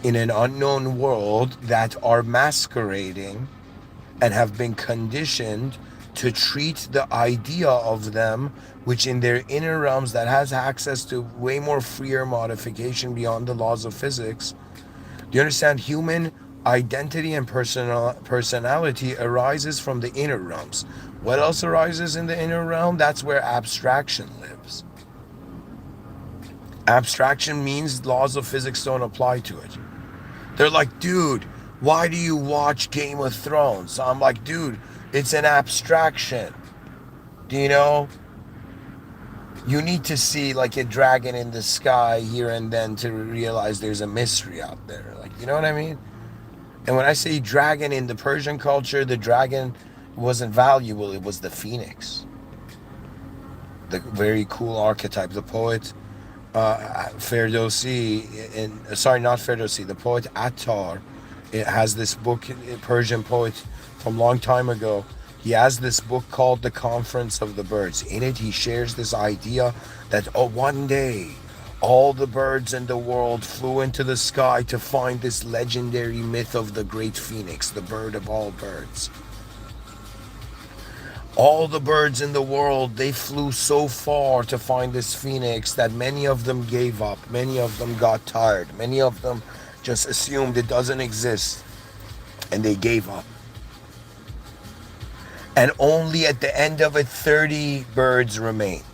A: in an unknown world that are masquerading and have been conditioned to treat the idea of them, which in their inner realms that has access to way more freer modification beyond the laws of physics. Do you understand? Human identity and personality arises from the inner realms. What else arises in the inner realm? That's where abstraction lives. Abstraction means laws of physics don't apply to it. They're like, dude, why do you watch Game of Thrones? So I'm like, dude, it's an abstraction. Do you know? You need to see like a dragon in the sky here and then to realize there's a mystery out there. Like, you know what I mean? And when I say dragon in the Persian culture, the dragon wasn't valuable, it was the phoenix. The very cool archetype. The poet Ferdowsi, sorry, not Ferdowsi, the poet Attar, it has this book, a Persian poet from a long time ago. He has this book called The Conference of the Birds. In it, he shares this idea that one day all the birds in the world flew into the sky to find this legendary myth of the great phoenix, the bird of all birds. All the birds in the world, they flew so far to find this phoenix that many of them gave up. Many of them got tired. Many of them just assumed it doesn't exist and they gave up. And only at the end of it, 30 birds remained.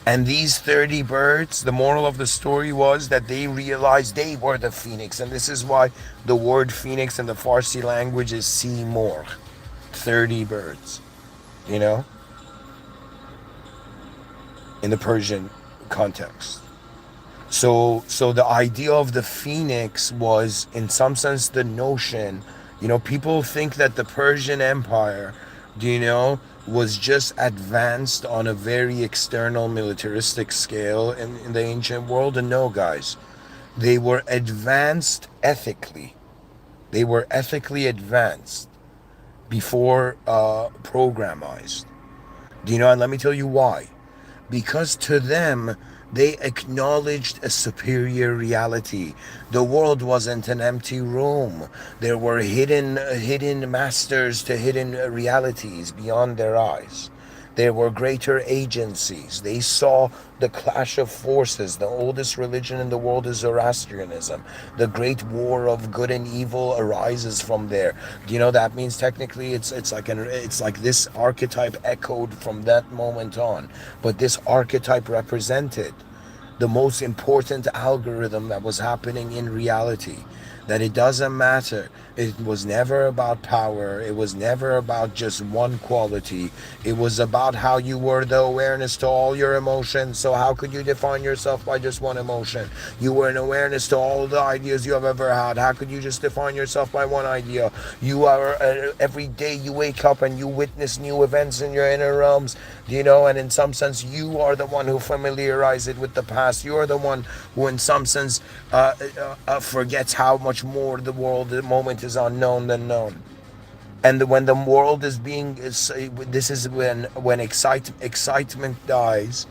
A: And these 30 birds, the moral of the story was that they realized they were the phoenix. And this is why the word phoenix in the Farsi language is Simor. 30 birds, you know, in the Persian context. So the idea of the phoenix was, in some sense, the notion, you know, people think that the Persian Empire, you know, was just advanced on a very external militaristic scale in the ancient world. And no, guys, they were advanced ethically. They were ethically advanced before programmized. Do you know? And let me tell you why. Because to them, they acknowledged a superior reality. The world wasn't an empty room. There were hidden masters to hidden realities beyond their eyes. There were greater agencies. They saw the clash of forces. The oldest religion in the world is Zoroastrianism. The great war of good and evil arises from there. You know, that means technically it's like this archetype echoed from that moment on. But this archetype represented the most important algorithm that was happening in reality. That it doesn't matter. It was never about power. It was never about just one quality. It was about how you were the awareness to all your emotions. So how could you define yourself by just one emotion? You were an awareness to all the ideas you have ever had. How could you just define yourself by one idea? You are, every day you wake up and you witness new events in your inner realms, you know, and in some sense you are the one who familiarizes it with the past. You are the one who in some sense forgets how much more the world, the moment is unknown than known. And when the world is this is when excitement dies.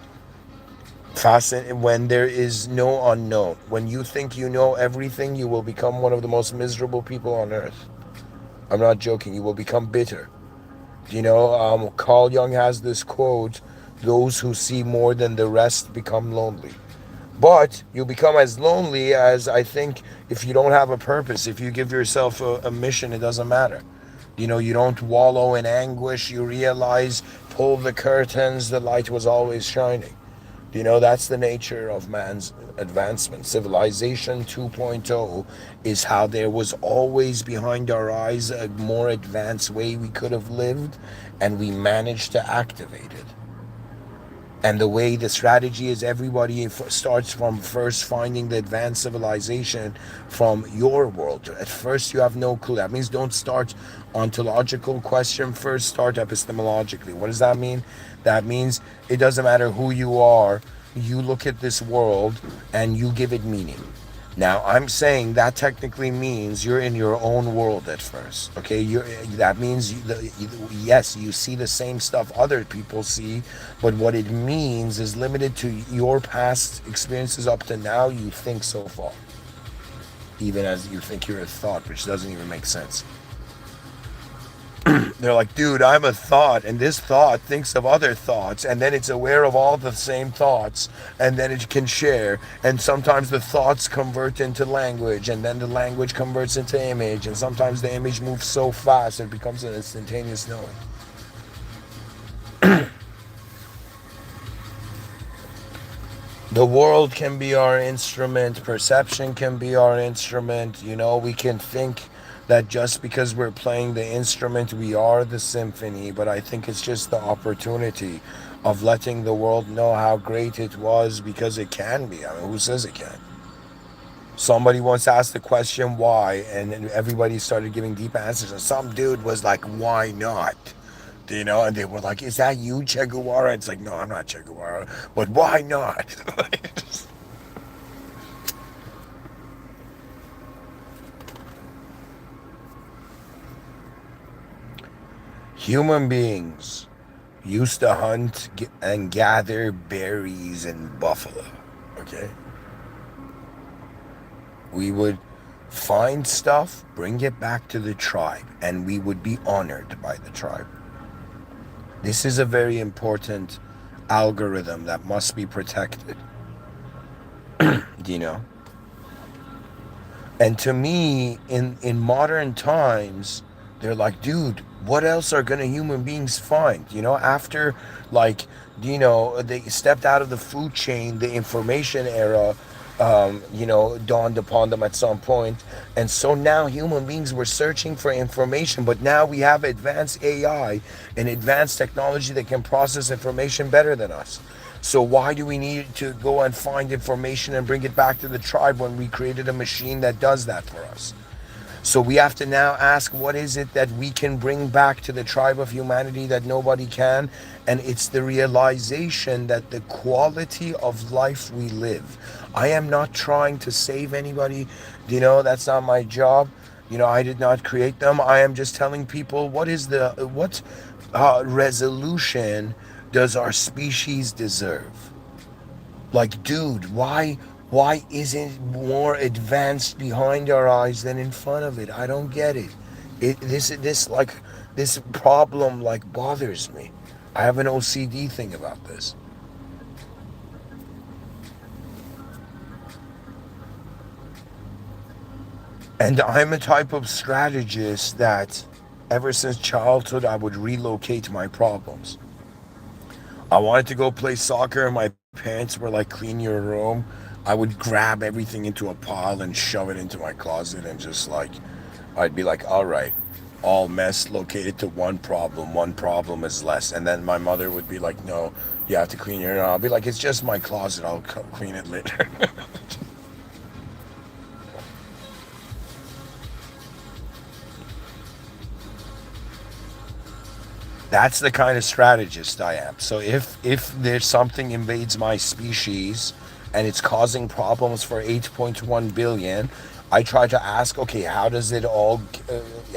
A: When there is no unknown. When you think you know everything, you will become one of the most miserable people on earth. I'm not joking. You will become bitter. You know, Carl Jung has this quote: "Those who see more than the rest become lonely." But you become as lonely as, I think, if you don't have a purpose. If you give yourself a mission, it doesn't matter. You know, you don't wallow in anguish. You realize, pull the curtains, the light was always shining. You know, that's the nature of man's advancement. Civilization 2.0 is how there was always behind our eyes a more advanced way we could have lived, and we managed to activate it. And the way the strategy is, everybody starts from first finding the advanced civilization from your world. At first, you have no clue. That means don't start ontological question first, start epistemologically. What does that mean? That means it doesn't matter who you are. you look at this world and you give it meaning. Now, I'm saying that technically means you're in your own world at first. Okay, that means yes, you see the same stuff other people see, but what it means is limited to your past experiences up to now. You think so far, even as you think you're a thought, which doesn't even make sense. They're like, dude, I'm a thought, and this thought thinks of other thoughts, and then it's aware of all the same thoughts, and then it can share. And sometimes the thoughts convert into language, and then the language converts into image, and sometimes the image moves so fast it becomes an instantaneous knowing. The world can be our instrument, perception can be our instrument. We can think that just because we're playing the instrument, we are the symphony, but I think it's just the opportunity of letting the world know how great it was, because it can be. I mean, who says it can't? Somebody once asked the question why, and everybody started giving deep answers, and some dude was like, why not? And they were like, is that you, Che Guevara? It's like, no, I'm not Che Guevara, but why not? Human beings used to hunt and gather berries in buffalo. Okay? We would find stuff, bring it back to the tribe, and we would be honored by the tribe. This is a very important algorithm that must be protected. Do you know? And to me, in modern times, they're like, dude, what else are gonna human beings find? After, like, they stepped out of the food chain, the information era, dawned upon them at some point. And so now human beings were searching for information, but now we have advanced AI and advanced technology that can process information better than us. So why do we need to go and find information and bring it back to the tribe when we created a machine that does that for us? So we have to now ask, what is it that we can bring back to the tribe of humanity that nobody can? And it's the realization that the quality of life we live. I am not trying to save anybody. That's not my job. I did not create them. I am just telling people what resolution does our species deserve? Like, dude, why isn't more advanced behind our eyes than in front of it? I don't get it. This problem like bothers me. I have an OCD thing about this. And I'm a type of strategist that ever since childhood I would relocate my problems. I wanted to go play soccer and my parents were like, clean your room. I would grab everything into a pile and shove it into my closet, and just like, I'd be like, all right, all mess located to one problem is less. And then my mother would be like, no, you have to clean your room. I'll be like, it's just my closet, I'll clean it later. That's the kind of strategist I am. So if there's something invades my species and it's causing problems for 8.1 billion, I try to ask, okay, how does it all?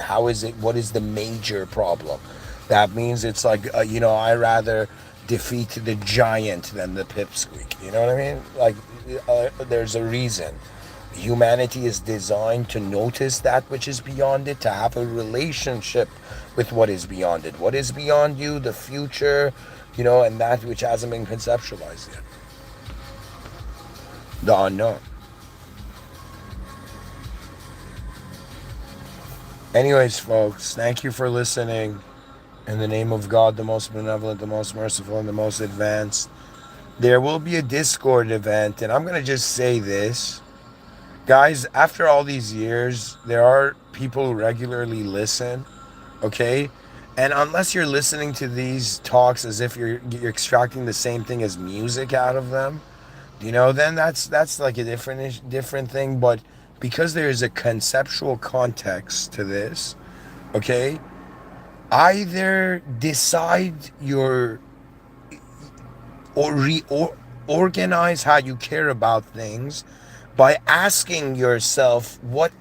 A: How is it? What is the major problem? That means it's like, I rather defeat the giant than the pipsqueak. You know what I mean? Like, there's a reason. Humanity is designed to notice that which is beyond it, to have a relationship with what is beyond it. What is beyond you, the future, and that which hasn't been conceptualized yet. The unknown. Anyways, folks, thank you for listening. In the name of God, the most benevolent, the most merciful, and the most advanced, there will be a Discord event, and I'm going to just say this. Guys, after all these years, there are people who regularly listen, okay? And unless you're listening to these talks as if you're extracting the same thing as music out of them, then that's like a different thing. But because there is a conceptual context to this, okay, either decide your or organize how you care about things by asking yourself what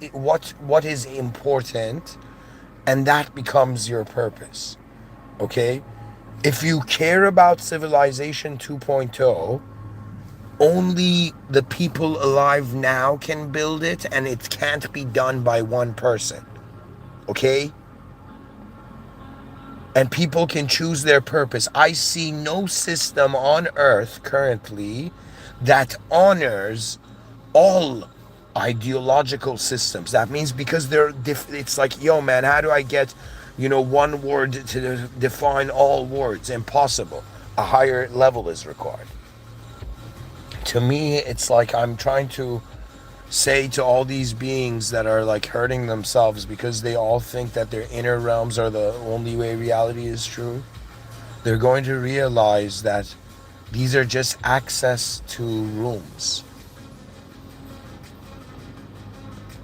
A: is important, and that becomes your purpose. Okay? If you care about Civilization 2.0, only the people alive now can build it, and it can't be done by one person. Okay? And people can choose their purpose. I see no system on earth currently that honors all ideological systems. That means because it's like, yo, man, how do I get, one word to define all words? Impossible. A higher level is required. To me, it's like I'm trying to say to all these beings that are like hurting themselves because they all think that their inner realms are the only way reality is true. They're going to realize that these are just access to rooms.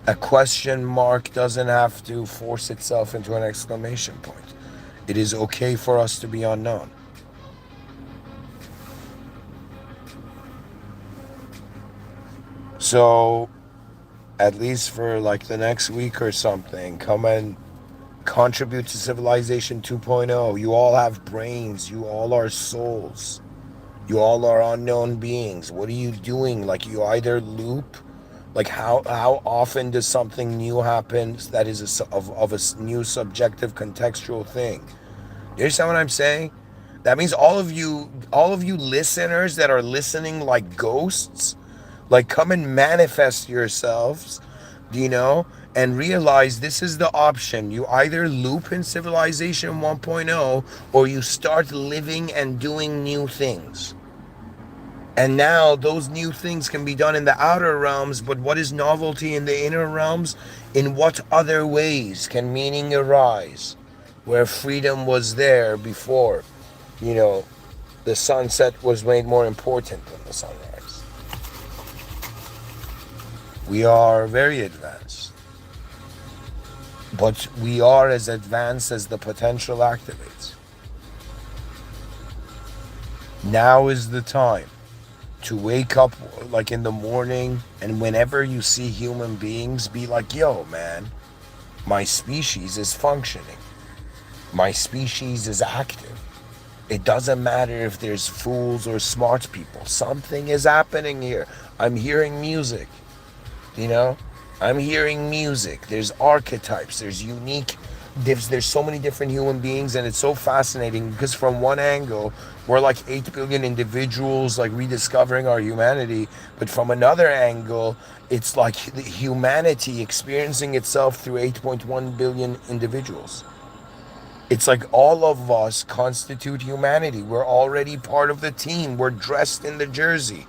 A: A question mark doesn't have to force itself into an exclamation point. It is okay for us to be unknown. So, at least for like the next week or something, come and contribute to Civilization 2.0. You all have brains. You all are souls. You all are unknown beings. What are you doing? Like, you either loop. Like, how often does something new happen that is of a new subjective contextual thing? You understand what I'm saying? That means all of you listeners that are listening like ghosts, like, come and manifest yourselves, and realize this is the option. You either loop in Civilization 1.0 or you start living and doing new things. And now those new things can be done in the outer realms, but what is novelty in the inner realms? In what other ways can meaning arise? Where freedom was there before, the sunset was made more important than the sunrise. We are very advanced. But we are as advanced as the potential activates. Now is the time to wake up like in the morning, and whenever you see human beings, be like, yo, man, my species is functioning. My species is active. It doesn't matter if there's fools or smart people. Something is happening here. I'm hearing music. I'm hearing music. There's archetypes. There's unique. There's so many different human beings, and it's so fascinating because from one angle, we're like 8 billion individuals, like rediscovering our humanity. But from another angle, it's like the humanity experiencing itself through 8.1 billion individuals. It's like all of us constitute humanity. We're already part of the team. We're dressed in the jersey.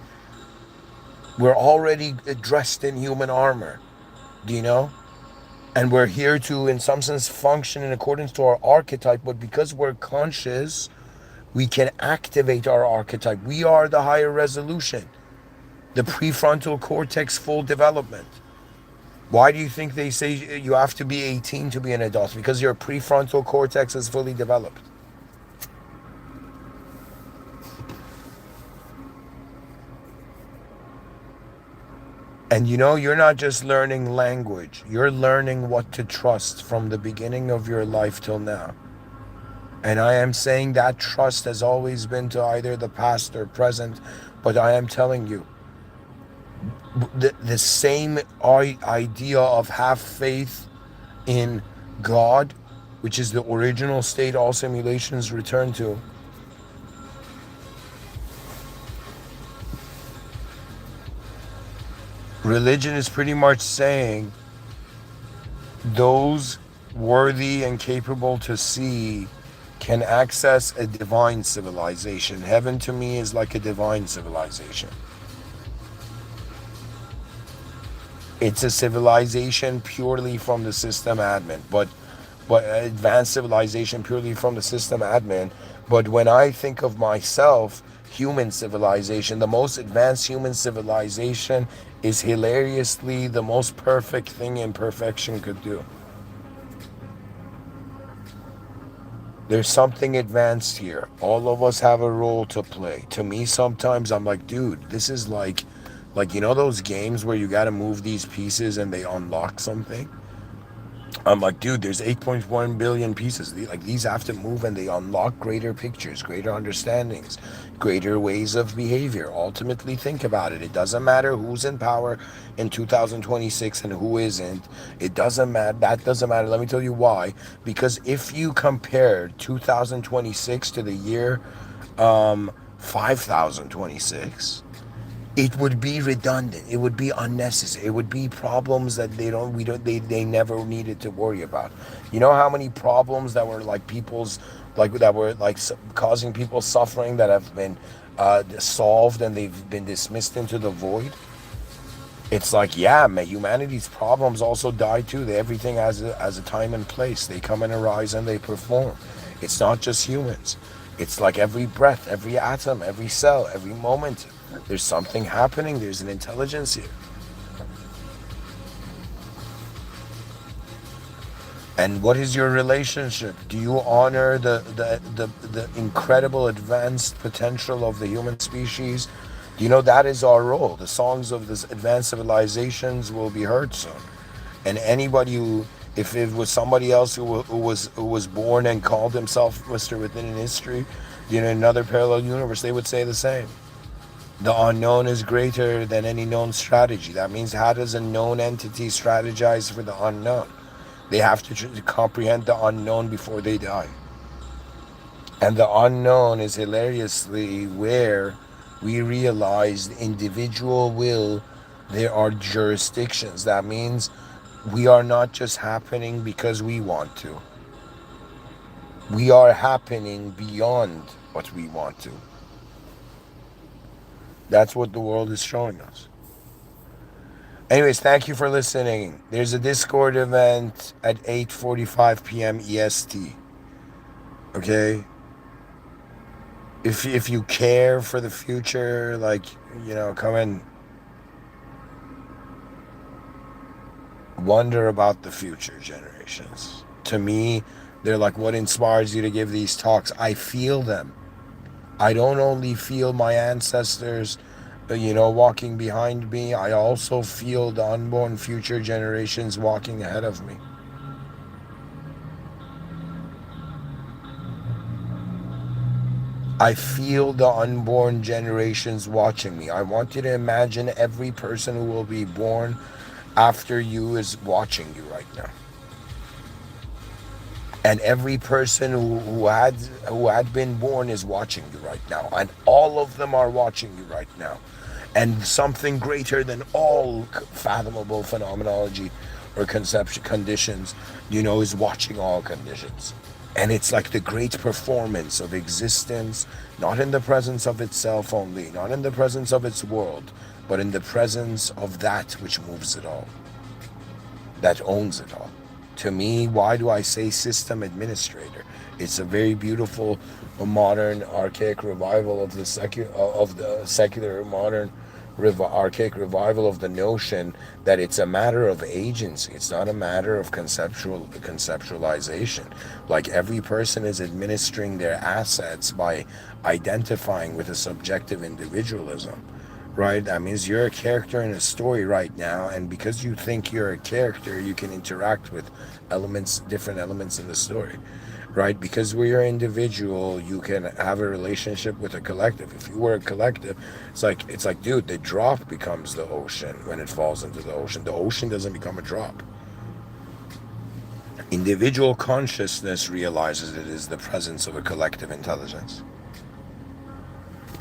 A: We're already dressed in human armor. And we're here to, in some sense, function in accordance to our archetype. But because we're conscious, we can activate our archetype. We are the higher resolution, the prefrontal cortex full development. Why do you think they say you have to be 18 to be an adult? Because your prefrontal cortex is fully developed. And you're not just learning language. You're learning what to trust from the beginning of your life till now. And I am saying that trust has always been to either the past or present. But I am telling you, the same idea of have faith in God, which is the original state all simulations return to. Religion is pretty much saying those worthy and capable to see can access a divine civilization. Heaven to me is like a divine civilization. It's a civilization purely from the system admin, but advanced civilization purely from the system admin. But when I think of myself, human civilization, the most advanced human civilization is hilariously the most perfect thing imperfection could do. There's something advanced here. All of us have a role to play. To me, sometimes I'm like, dude, this is like you know those games where you got to move these pieces and they unlock something? I'm like, dude, there's 8.1 billion pieces. Like these have to move and they unlock greater pictures, greater understandings, greater ways of behavior. Ultimately, think about it. It doesn't matter who's in power in 2026 and who isn't. It doesn't matter. That doesn't matter. Let me tell you why. Because if you compare 2026 to the year 5026, it would be redundant. It would be unnecessary. It would be problems that they never needed to worry about. You know how many problems that were like people's, like that were like causing people suffering that have been solved and they've been dismissed into the void? It's like, yeah, man, humanity's problems also die too. Everything has a time and place. They come and arise and they perform. It's not just humans. It's like every breath, every atom, every cell, every moment. There's something happening. There's an intelligence here. And what is your relationship? Do you honor the incredible advanced potential of the human species? Do you know that is our role? The songs of this advanced civilizations will be heard soon. And anybody who, if it was somebody else who was born and called himself Mr. Within in history, you know, another parallel universe, they would say the same. The unknown is greater than any known strategy. That means, how does a known entity strategize for the unknown? They have to comprehend the unknown before they die. And the unknown is hilariously where we realize the individual will, there are jurisdictions. That means we are not just happening because we want to. We are happening beyond what we want to. That's what the world is showing us. Anyways, thank you for listening. There's a Discord event at 8:45 p.m. EST. Okay? If you care for the future, like, you know, come and wonder about the future generations. To me, they're like, what inspires you to give these talks? I feel them. I don't only feel my ancestors, you know, walking behind me. I also feel the unborn future generations walking ahead of me. I feel the unborn generations watching me. I want you to imagine every person who will be born after you is watching you right now. And every person who had been born is watching you right now. And all of them are watching you right now. And something greater than all fathomable phenomenology or conception conditions, you know, is watching all conditions. And it's like the great performance of existence, not in the presence of itself only, not in the presence of its world, but in the presence of that which moves it all, that owns it all. To me, why do I say system administrator? It's a very beautiful modern archaic revival of the secular modern archaic revival of the notion that it's a matter of agency. It's not a matter of conceptualization. Like every person is administering their assets by identifying with a subjective individualism. Right? That means you're a character in a story right now, and because you think you're a character, you can interact with different elements in the story. Right? Because we're an individual, you can have a relationship with a collective. If you were a collective, it's like, dude, the drop becomes the ocean when it falls into the ocean. The ocean doesn't become a drop. Individual consciousness realizes it is the presence of a collective intelligence.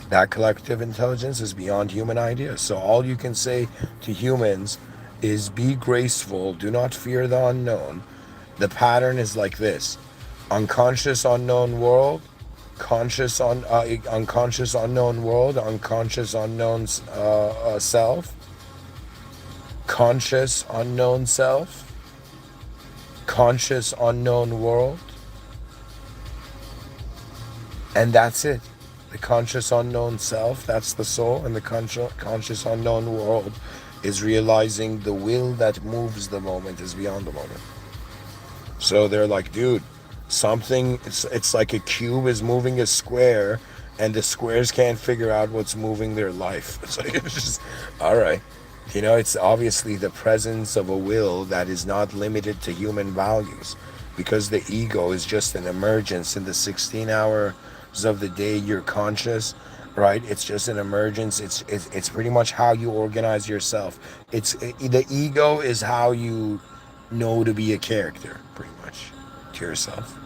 A: That collective intelligence is beyond human ideas. So all you can say to humans is be graceful, do not fear the unknown. The pattern is like this: unconscious unknown world, unconscious unknown world, unconscious unknown self, conscious unknown self, conscious unknown world, and that's it. The conscious unknown self, that's the soul, and the conscious unknown world is realizing the will that moves the moment is beyond the moment. So they're like, dude, Something, it's like a cube is moving a square, and the squares can't figure out what's moving their life. It's like, it's just, all right. It's obviously the presence of a will that is not limited to human values, because the ego is just an emergence in the 16 hours of the day you're conscious, right? It's just an emergence. It's pretty much how you organize yourself. The ego is how you know to be a character, pretty much, to yourself.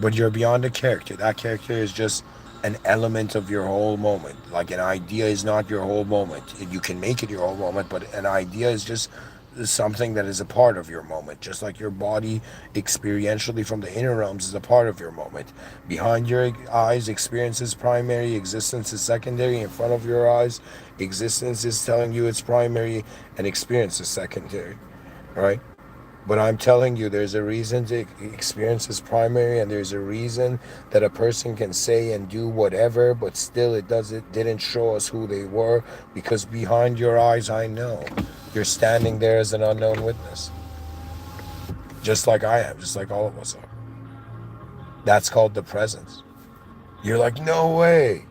A: But you're beyond a character. That character is just an element of your whole moment. Like, an idea is not your whole moment. You can make it your whole moment, but an idea is just something that is a part of your moment. Just like your body experientially from the inner realms is a part of your moment. Behind your eyes, experience is primary, existence is secondary. In front of your eyes, existence is telling you it's primary, and experience is secondary, right? But I'm telling you, there's a reason to experience is primary, and there's a reason that a person can say and do whatever, but still didn't show us who they were, because behind your eyes, I know you're standing there as an unknown witness, just like I am, just like all of us are. That's called the presence. You're like, no way.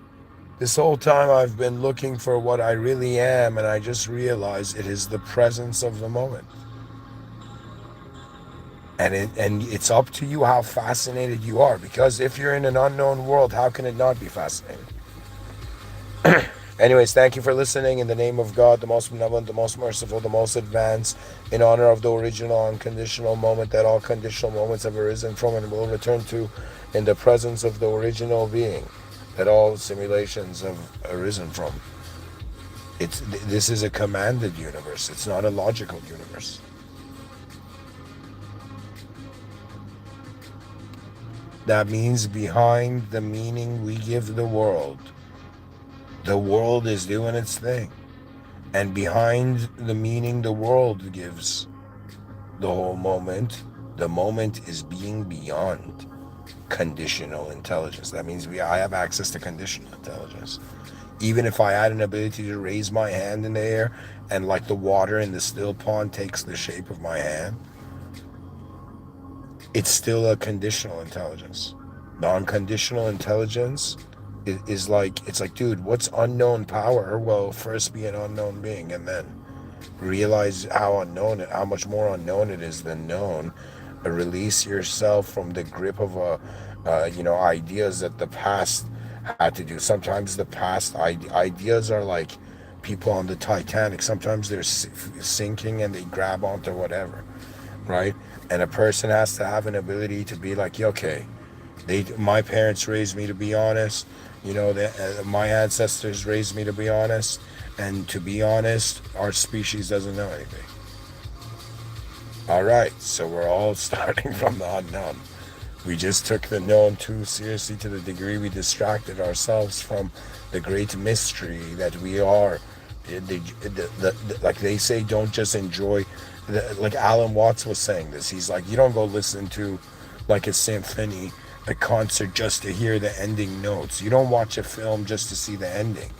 A: This whole time I've been looking for what I really am, and I just realized it is the presence of the moment. And it's up to you how fascinated you are, because if you're in an unknown world, how can it not be fascinating? Anyways, thank you for listening. In the name of God, the most benevolent, the most merciful, the most advanced, in honor of the original unconditional moment that all conditional moments have arisen from and will return to, in the presence of the original being that all simulations have arisen from. This is a commanded universe. It's not a logical universe. That means behind the meaning we give the world is doing its thing. And behind the meaning the world gives the whole moment, the moment is being beyond conditional intelligence. That means I have access to conditional intelligence. Even if I had an ability to raise my hand in the air, and like the water in the still pond takes the shape of my hand, it's still a conditional intelligence. Non-conditional intelligence is like, it's like, dude, what's unknown power? Well, first be an unknown being, and then realize how much more unknown it is than known. Release yourself from the grip of ideas that the past had to do. Sometimes the past ideas are like people on the Titanic. Sometimes they're sinking and they grab onto whatever, right? And a person has to have an ability to be like, okay, my parents raised me to be honest. My ancestors raised me to be honest. And to be honest, our species doesn't know anything. All right, so we're all starting from the unknown. We just took the known too seriously, to the degree we distracted ourselves from the great mystery that we are. Like they say, don't just enjoy. Like Alan Watts was saying this. He's like, you don't go listen to like a symphony, a concert, just to hear the ending notes. You don't watch a film just to see the ending.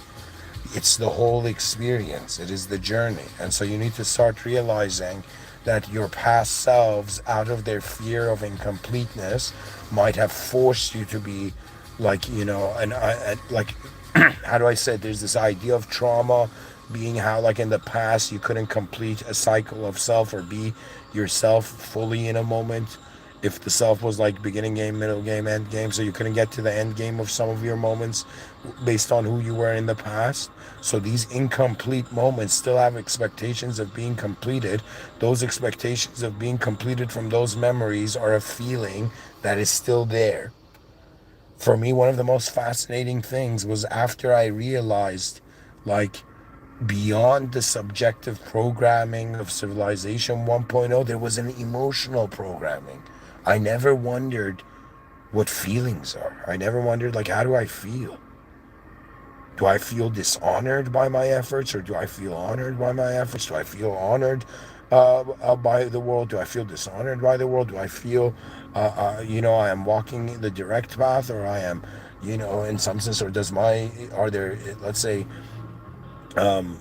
A: It's the whole experience. It is the journey. And so you need to start realizing that your past selves, out of their fear of incompleteness, might have forced you to be like, like, how do I say it? There's this idea of trauma being how, like, in the past you couldn't complete a cycle of self or be yourself fully in a moment. If the self was like beginning game, middle game, end game, so you couldn't get to the end game of some of your moments based on who you were in the past. So these incomplete moments still have expectations of being completed. Those expectations of being completed from those memories are a feeling that is still there. For me, one of the most fascinating things was after I realized, like, beyond the subjective programming of Civilization 1.0, there was an emotional programming. I never wondered what feelings are. I never wondered, like, how do I feel? Do I feel dishonored by my efforts, or do I feel honored by my efforts? Do I feel honored by the world? Do I feel dishonored by the world? Do I feel, I am walking the direct path, or I am, in some sense, or are there, let's say, on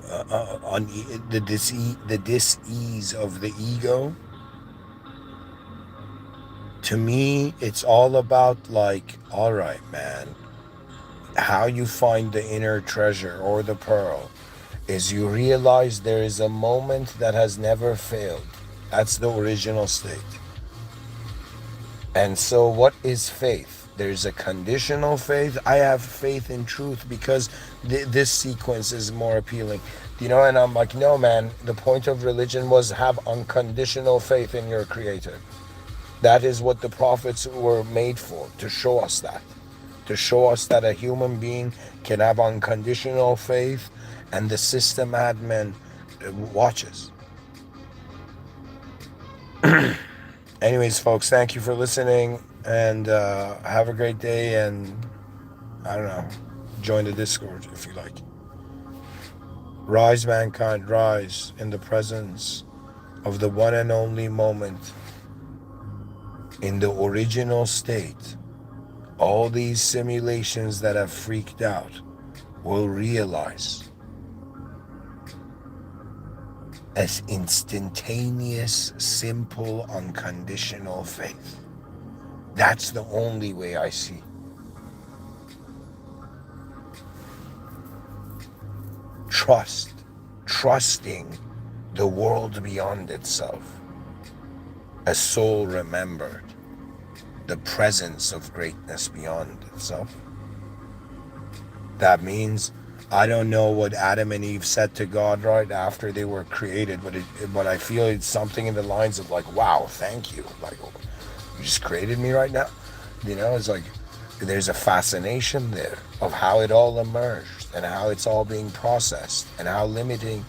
A: the dis-ease of the ego? To me, it's all about like, all right, man, how you find the inner treasure or the pearl is you realize there is a moment that has never failed. That's the original state. And so, what is faith? There's a conditional faith. I have faith in truth because this sequence is more appealing. You know, and I'm like, no, man, the point of religion was have unconditional faith in your creator. That is what the prophets were made for, to show us that. To show us that a human being can have unconditional faith, and the system admin watches. Anyways, folks, thank you for listening, and have a great day, and I don't know, join the Discord if you like. Rise, mankind, rise in the presence of the one and only moment in the original state. All these simulations that have freaked out will realize as instantaneous, simple, unconditional faith. That's the only way I see. Trusting the world beyond itself. A soul remembered the presence of greatness beyond itself. That means I don't know what Adam and Eve said to God right after they were created, but I feel it's something in the lines of like, wow, thank you. Like, you just created me right now. You know, it's like there's a fascination there of how it all emerged and how it's all being processed and how limited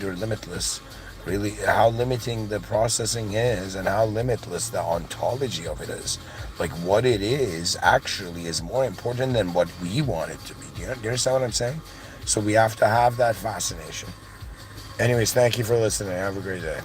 A: or limitless, really, how limiting the processing is and how limitless the ontology of it is. Like what it is actually is more important than what we want it to be. Do you understand what I'm saying? So we have to have that fascination. Anyways, thank you for listening. Have a great day.